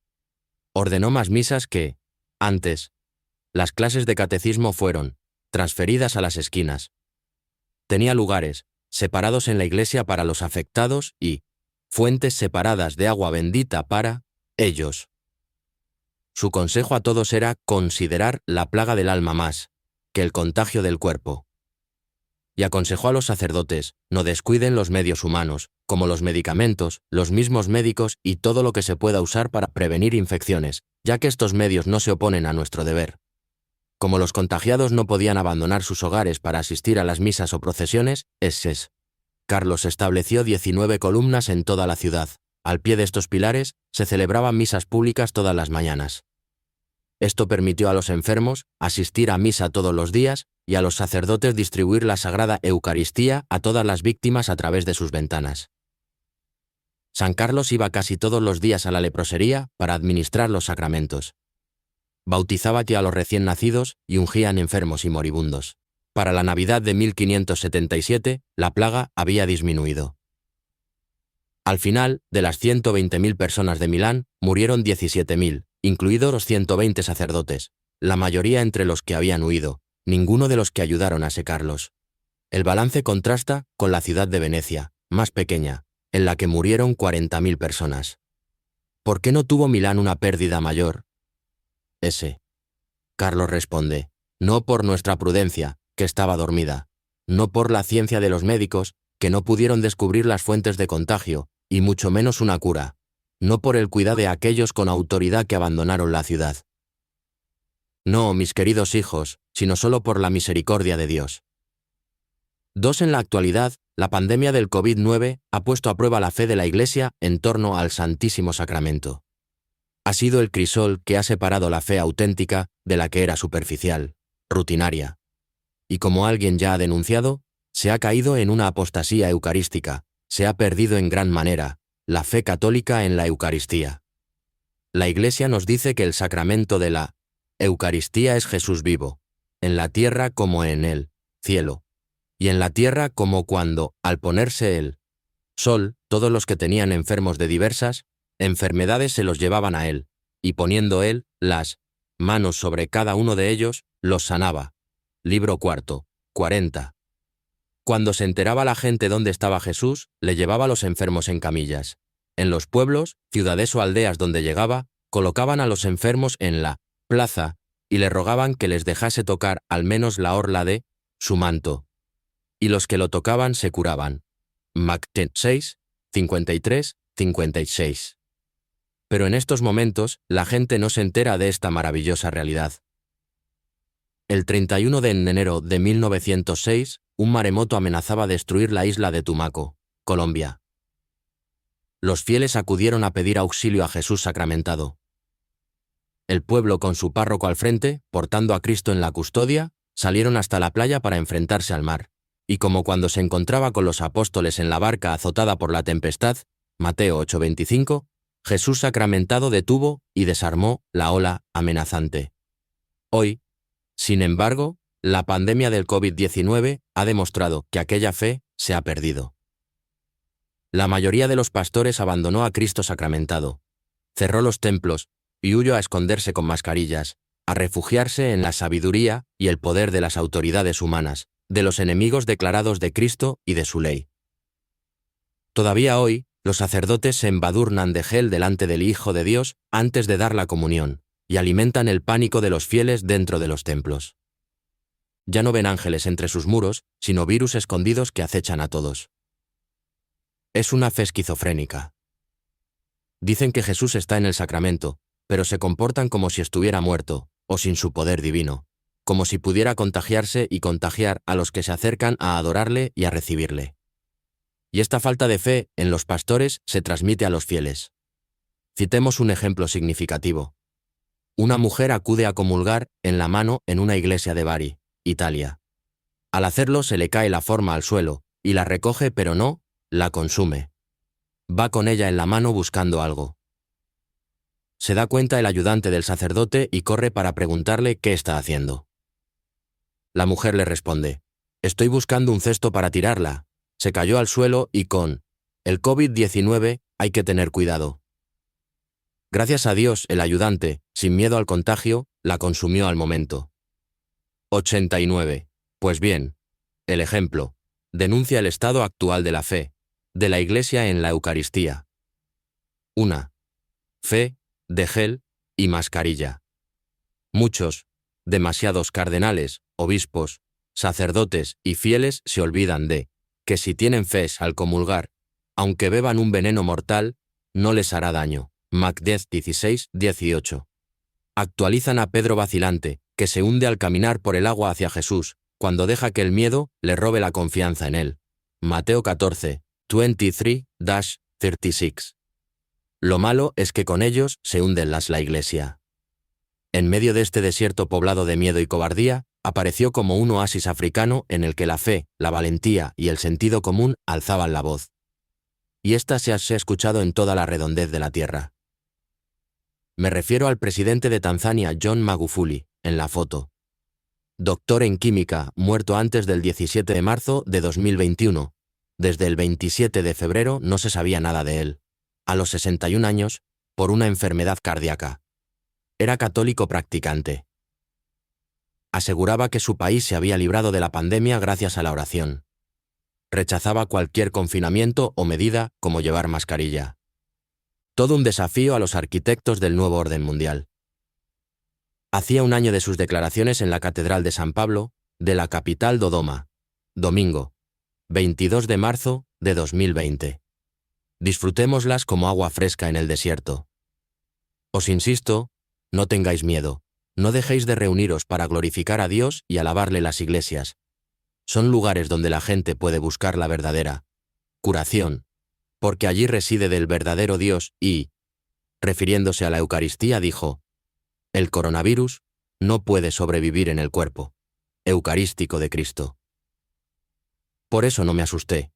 Ordenó más misas que, antes, las clases de catecismo fueron transferidas a las esquinas. Tenía lugares separados en la iglesia para los afectados y fuentes separadas de agua bendita para ellos. Su consejo a todos era considerar la plaga del alma más que el contagio del cuerpo. Y aconsejó a los sacerdotes: no descuiden los medios humanos, como los medicamentos, los mismos médicos y todo lo que se pueda usar para prevenir infecciones, ya que estos medios no se oponen a nuestro deber. Como los contagiados no podían abandonar sus hogares para asistir a las misas o procesiones, Carlos estableció 19 columnas en toda la ciudad. Al pie de estos pilares se celebraban misas públicas todas las mañanas. Esto permitió a los enfermos asistir a misa todos los días y a los sacerdotes distribuir la Sagrada Eucaristía a todas las víctimas a través de sus ventanas. San Carlos iba casi todos los días a la leprosería para administrar los sacramentos. Bautizaba a los recién nacidos y ungían enfermos y moribundos. Para la Navidad de 1577, la plaga había disminuido. Al final, de las 120.000 personas de Milán, murieron 17.000, incluidos los 120 sacerdotes, la mayoría entre los que habían huido, ninguno de los que ayudaron a ese Carlos. El balance contrasta con la ciudad de Venecia, más pequeña, en la que murieron 40.000 personas. ¿Por qué no tuvo Milán una pérdida mayor? Carlos responde: no por nuestra prudencia, que estaba dormida, no por la ciencia de los médicos, que no pudieron descubrir las fuentes de contagio, y mucho menos una cura, no por el cuidado de aquellos con autoridad que abandonaron la ciudad. No, mis queridos hijos, sino solo por la misericordia de Dios. 2. En la actualidad, la pandemia del COVID-19 ha puesto a prueba la fe de la Iglesia en torno al Santísimo Sacramento. Ha sido el crisol que ha separado la fe auténtica de la que era superficial, rutinaria. Y como alguien ya ha denunciado, se ha caído en una apostasía eucarística, se ha perdido en gran manera la fe católica en la Eucaristía. La Iglesia nos dice que el sacramento de la Eucaristía es Jesús vivo, en la tierra como en el cielo, y en la tierra como cuando, al ponerse el sol, todos los que tenían enfermos de diversas enfermedades se los llevaban a él, y poniendo él las manos sobre cada uno de ellos, los sanaba. Libro cuarto, 40. Cuando se enteraba la gente dónde estaba Jesús, le llevaba a los enfermos en camillas. En los pueblos, ciudades o aldeas donde llegaba, colocaban a los enfermos en la plaza y le rogaban que les dejase tocar al menos la orla de su manto. Y los que lo tocaban se curaban. Mateo 6, 53, 56. Pero en estos momentos, la gente no se entera de esta maravillosa realidad. El 31 de enero de 1906, un maremoto amenazaba destruir la isla de Tumaco, Colombia. Los fieles acudieron a pedir auxilio a Jesús sacramentado. El pueblo, con su párroco al frente, portando a Cristo en la custodia, salieron hasta la playa para enfrentarse al mar. Y como cuando se encontraba con los apóstoles en la barca azotada por la tempestad, Mateo 8:25, Jesús sacramentado detuvo y desarmó la ola amenazante. Hoy, sin embargo, la pandemia del COVID-19 ha demostrado que aquella fe se ha perdido. La mayoría de los pastores abandonó a Cristo sacramentado, cerró los templos y huyó a esconderse con mascarillas, a refugiarse en la sabiduría y el poder de las autoridades humanas, de los enemigos declarados de Cristo y de su ley. Todavía hoy, los sacerdotes se embadurnan de gel delante del Hijo de Dios antes de dar la comunión, y alimentan el pánico de los fieles dentro de los templos. Ya no ven ángeles entre sus muros, sino virus escondidos que acechan a todos. Es una fe esquizofrénica. Dicen que Jesús está en el sacramento, pero se comportan como si estuviera muerto, o sin su poder divino, como si pudiera contagiarse y contagiar a los que se acercan a adorarle y a recibirle. Y esta falta de fe en los pastores se transmite a los fieles. Citemos un ejemplo significativo. Una mujer acude a comulgar en la mano en una iglesia de Bari, Italia. Al hacerlo se le cae la forma al suelo, y la recoge pero no la consume. Va con ella en la mano buscando algo. Se da cuenta el ayudante del sacerdote y corre para preguntarle qué está haciendo. La mujer le responde: «Estoy buscando un cesto para tirarla. Se cayó al suelo y con el COVID-19 hay que tener cuidado». Gracias a Dios, el ayudante, sin miedo al contagio, la consumió al momento. 89. Pues bien, el ejemplo denuncia el estado actual de la fe, de la Iglesia en la Eucaristía. 1. Fe, de gel y mascarilla. Muchos, demasiados cardenales, obispos, sacerdotes y fieles se olvidan de que si tienen fe al comulgar, aunque beban un veneno mortal, no les hará daño. Mateo 16, 18. Actualizan a Pedro vacilante, que se hunde al caminar por el agua hacia Jesús, cuando deja que el miedo le robe la confianza en él. Mateo 14, 23-36. Lo malo es que con ellos se hunde la Iglesia. En medio de este desierto poblado de miedo y cobardía, apareció como un oasis africano en el que la fe, la valentía y el sentido común alzaban la voz. Y esta se ha escuchado en toda la redondez de la tierra. Me refiero al presidente de Tanzania, John Magufuli, en la foto. Doctor en química, muerto antes del 17 de marzo de 2021. Desde el 27 de febrero no se sabía nada de él. A los 61 años, por una enfermedad cardíaca. Era católico practicante. Aseguraba que su país se había librado de la pandemia gracias a la oración. Rechazaba cualquier confinamiento o medida como llevar mascarilla. Todo un desafío a los arquitectos del nuevo orden mundial. Hacía un año de sus declaraciones en la Catedral de San Pablo, de la capital Dodoma. Domingo, 22 de marzo de 2020. Disfrutémoslas como agua fresca en el desierto. Os insisto, no tengáis miedo, no dejéis de reuniros para glorificar a Dios y alabarle las iglesias. Son lugares donde la gente puede buscar la verdadera curación, porque allí reside del verdadero Dios y, refiriéndose a la Eucaristía, dijo: el coronavirus no puede sobrevivir en el cuerpo eucarístico de Cristo. Por eso no me asusté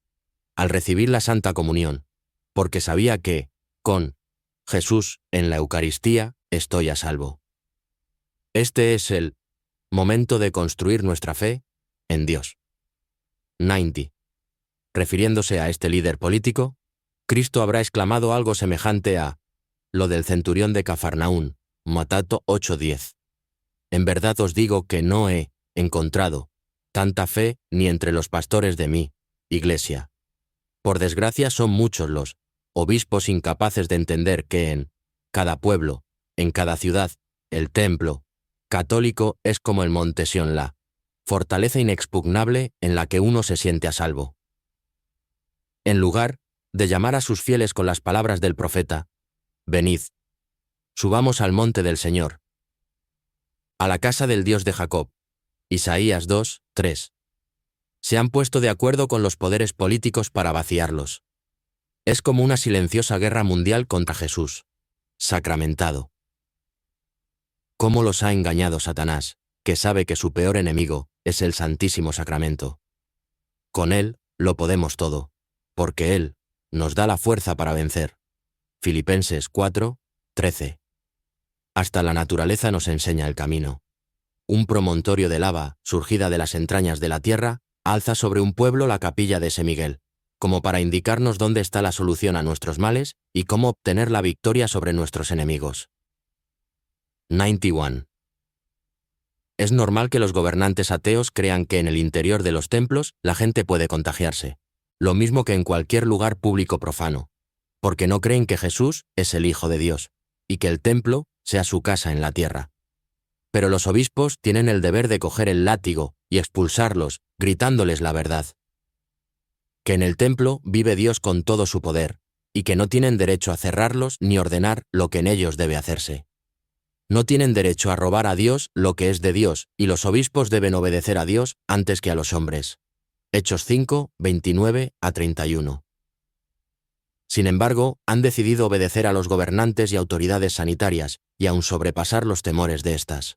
al recibir la Santa Comunión, porque sabía que, con Jesús en la Eucaristía, estoy a salvo. Este es el momento de construir nuestra fe en Dios. 90. Refiriéndose a este líder político, Cristo habrá exclamado algo semejante a lo del centurión de Cafarnaún, Mateo 8:10. En verdad os digo que no he encontrado tanta fe ni entre los pastores de mi iglesia. Por desgracia son muchos los obispos incapaces de entender que en cada pueblo, en cada ciudad, el templo católico es como el monte Sión, la fortaleza inexpugnable en la que uno se siente a salvo. En lugar de llamar a sus fieles con las palabras del profeta, venid, subamos al monte del Señor, a la casa del Dios de Jacob, Isaías 2, 3. Se han puesto de acuerdo con los poderes políticos para vaciarlos. Es como una silenciosa guerra mundial contra Jesús, sacramentado. ¿Cómo los ha engañado Satanás, que sabe que su peor enemigo es el Santísimo Sacramento? Con él lo podemos todo, porque él nos da la fuerza para vencer. Filipenses 4, 13. Hasta la naturaleza nos enseña el camino. Un promontorio de lava, surgida de las entrañas de la tierra, alza sobre un pueblo la capilla de San Miguel, como para indicarnos dónde está la solución a nuestros males y cómo obtener la victoria sobre nuestros enemigos. 91. Es normal que los gobernantes ateos crean que en el interior de los templos la gente puede contagiarse, lo mismo que en cualquier lugar público profano, porque no creen que Jesús es el Hijo de Dios, y que el templo sea su casa en la tierra. Pero los obispos tienen el deber de coger el látigo y expulsarlos, gritándoles la verdad. Que en el templo vive Dios con todo su poder, y que no tienen derecho a cerrarlos ni ordenar lo que en ellos debe hacerse. No tienen derecho a robar a Dios lo que es de Dios, y los obispos deben obedecer a Dios antes que a los hombres. Hechos 5, 29 a 31. Sin embargo, han decidido obedecer a los gobernantes y autoridades sanitarias, y aun sobrepasar los temores de estas.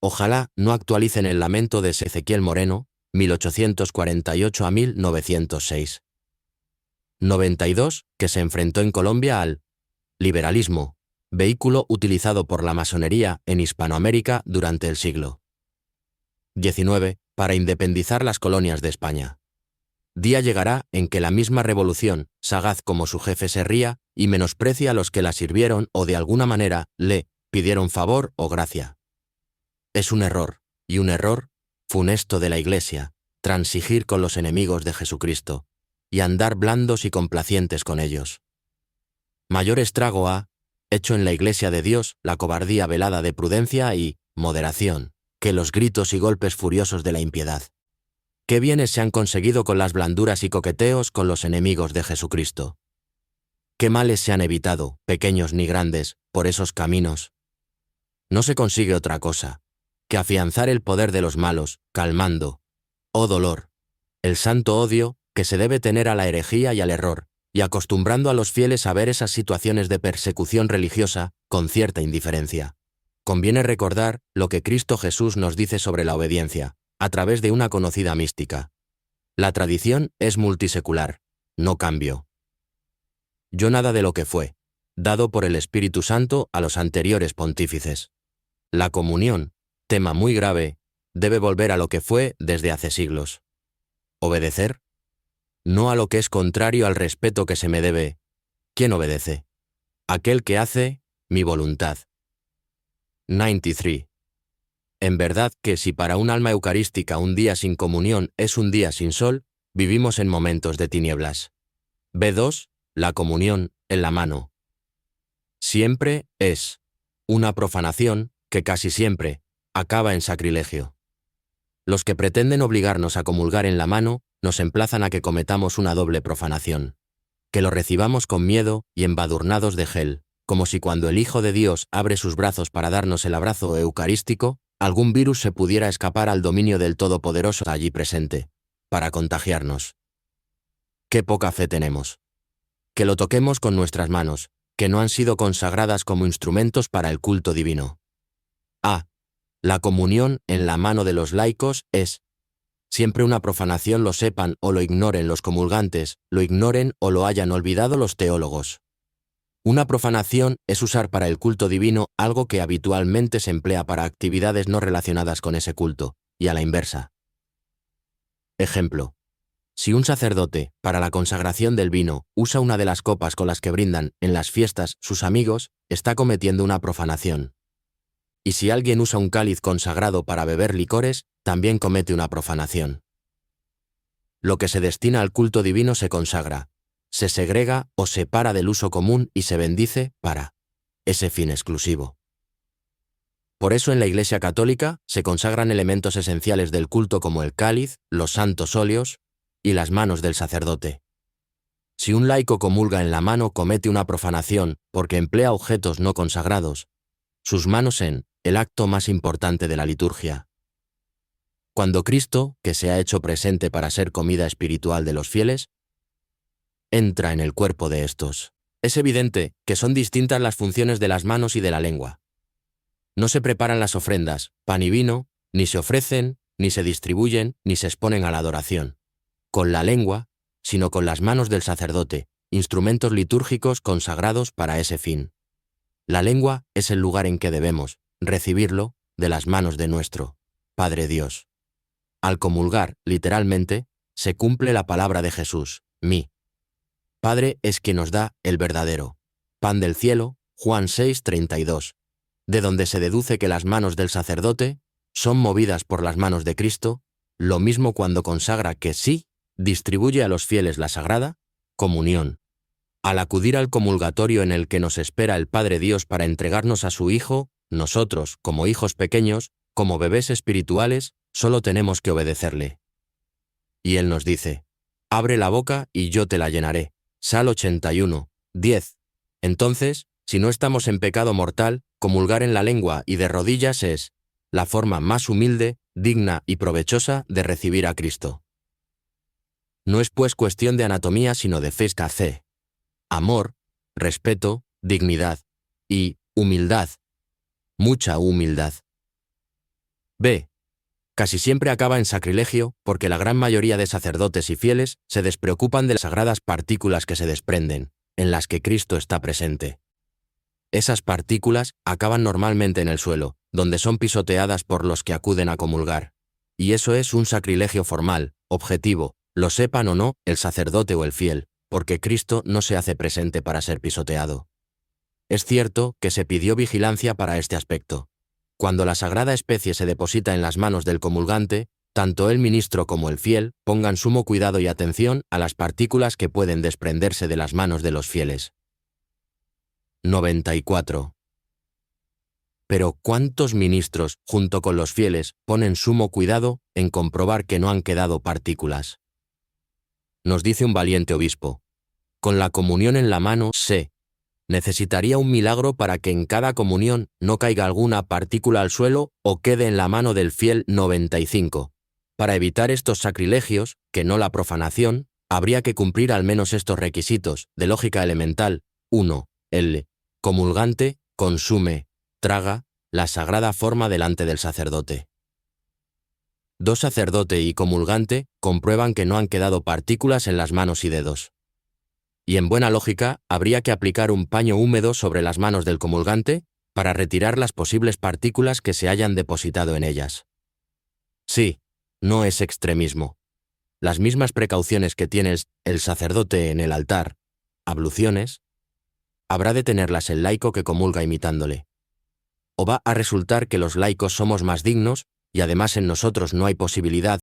Ojalá no actualicen el lamento de Ezequiel Moreno, 1848 a 1906. 92, que se enfrentó en Colombia al liberalismo, vehículo utilizado por la masonería en Hispanoamérica durante el siglo XIX para independizar las colonias de España. Día llegará en que la misma revolución, sagaz como su jefe, se ría y menosprecia a los que la sirvieron o de alguna manera le pidieron favor o gracia. Es un error, y un error funesto de la Iglesia, transigir con los enemigos de Jesucristo y andar blandos y complacientes con ellos. Mayor estrago ha hecho en la Iglesia de Dios la cobardía velada de prudencia y moderación, que los gritos y golpes furiosos de la impiedad. ¿Qué bienes se han conseguido con las blanduras y coqueteos con los enemigos de Jesucristo? ¿Qué males se han evitado, pequeños ni grandes, por esos caminos? No se consigue otra cosa que afianzar el poder de los malos, calmando, oh dolor, el santo odio que se debe tener a la herejía y al error, y acostumbrando a los fieles a ver esas situaciones de persecución religiosa con cierta indiferencia. Conviene recordar lo que Cristo Jesús nos dice sobre la obediencia, a través de una conocida mística. La tradición es multisecular, no cambio. Yo nada de lo que fue, dado por el Espíritu Santo a los anteriores pontífices. La comunión, tema muy grave, debe volver a lo que fue desde hace siglos. ¿Obedecer? No a lo que es contrario al respeto que se me debe. ¿Quién obedece? Aquel que hace mi voluntad. 93. En verdad que si para un alma eucarística un día sin comunión es un día sin sol, vivimos en momentos de tinieblas. B2. La comunión en la mano. Siempre es una profanación que casi siempre acaba en sacrilegio. Los que pretenden obligarnos a comulgar en la mano nos emplazan a que cometamos una doble profanación. Que lo recibamos con miedo y embadurnados de gel, como si cuando el Hijo de Dios abre sus brazos para darnos el abrazo eucarístico, algún virus se pudiera escapar al dominio del Todopoderoso allí presente, para contagiarnos. ¡Qué poca fe tenemos! Que lo toquemos con nuestras manos, que no han sido consagradas como instrumentos para el culto divino. A. La comunión en la mano de los laicos es siempre una profanación, lo sepan o lo ignoren los comulgantes, lo ignoren o lo hayan olvidado los teólogos. Una profanación es usar para el culto divino algo que habitualmente se emplea para actividades no relacionadas con ese culto, y a la inversa. Ejemplo. Si un sacerdote, para la consagración del vino, usa una de las copas con las que brindan en las fiestas sus amigos, está cometiendo una profanación. Y si alguien usa un cáliz consagrado para beber licores, también comete una profanación. Lo que se destina al culto divino se consagra, se segrega o separa del uso común y se bendice para ese fin exclusivo. Por eso en la Iglesia Católica se consagran elementos esenciales del culto como el cáliz, los santos óleos y las manos del sacerdote. Si un laico comulga en la mano comete una profanación porque emplea objetos no consagrados, sus manos en el acto más importante de la liturgia. Cuando Cristo, que se ha hecho presente para ser comida espiritual de los fieles, entra en el cuerpo de estos, es evidente que son distintas las funciones de las manos y de la lengua. No se preparan las ofrendas, pan y vino, ni se ofrecen, ni se distribuyen, ni se exponen a la adoración, con la lengua, sino con las manos del sacerdote, instrumentos litúrgicos consagrados para ese fin. La lengua es el lugar en que debemos recibirlo de las manos de nuestro Padre Dios. Al comulgar, literalmente, se cumple la palabra de Jesús, mi Padre es quien nos da el verdadero pan del cielo, Juan 6:32, de donde se deduce que las manos del sacerdote son movidas por las manos de Cristo, lo mismo cuando consagra que sí distribuye a los fieles la sagrada comunión. Al acudir al comulgatorio en el que nos espera el Padre Dios para entregarnos a su Hijo, nosotros, como hijos pequeños, como bebés espirituales, solo tenemos que obedecerle. Y Él nos dice, abre la boca y yo te la llenaré. Sal 81:10. Entonces, si no estamos en pecado mortal, comulgar en la lengua y de rodillas es la forma más humilde, digna y provechosa de recibir a Cristo. No es pues cuestión de anatomía sino de fe, amor, respeto, dignidad y humildad. Mucha humildad. B. Casi siempre acaba en sacrilegio porque la gran mayoría de sacerdotes y fieles se despreocupan de las sagradas partículas que se desprenden, en las que Cristo está presente. Esas partículas acaban normalmente en el suelo, donde son pisoteadas por los que acuden a comulgar. Y eso es un sacrilegio formal, objetivo, lo sepan o no el sacerdote o el fiel, porque Cristo no se hace presente para ser pisoteado. Es cierto que se pidió vigilancia para este aspecto. Cuando la sagrada especie se deposita en las manos del comulgante, tanto el ministro como el fiel pongan sumo cuidado y atención a las partículas que pueden desprenderse de las manos de los fieles. 94. Pero ¿cuántos ministros, junto con los fieles, ponen sumo cuidado en comprobar que no han quedado partículas? Nos dice un valiente obispo, con la comunión en la mano necesitaría un milagro para que en cada comunión no caiga alguna partícula al suelo o quede en la mano del fiel 95. Para evitar estos sacrilegios, que no la profanación, habría que cumplir al menos estos requisitos, de lógica elemental. 1. El comulgante consume, traga, la sagrada forma delante del sacerdote. 2. Sacerdote y comulgante comprueban que no han quedado partículas en las manos y dedos. Y en buena lógica, habría que aplicar un paño húmedo sobre las manos del comulgante para retirar las posibles partículas que se hayan depositado en ellas. Sí, no es extremismo. Las mismas precauciones que tiene el sacerdote en el altar, abluciones, habrá de tenerlas el laico que comulga imitándole. O va a resultar que los laicos somos más dignos y además en nosotros no hay posibilidad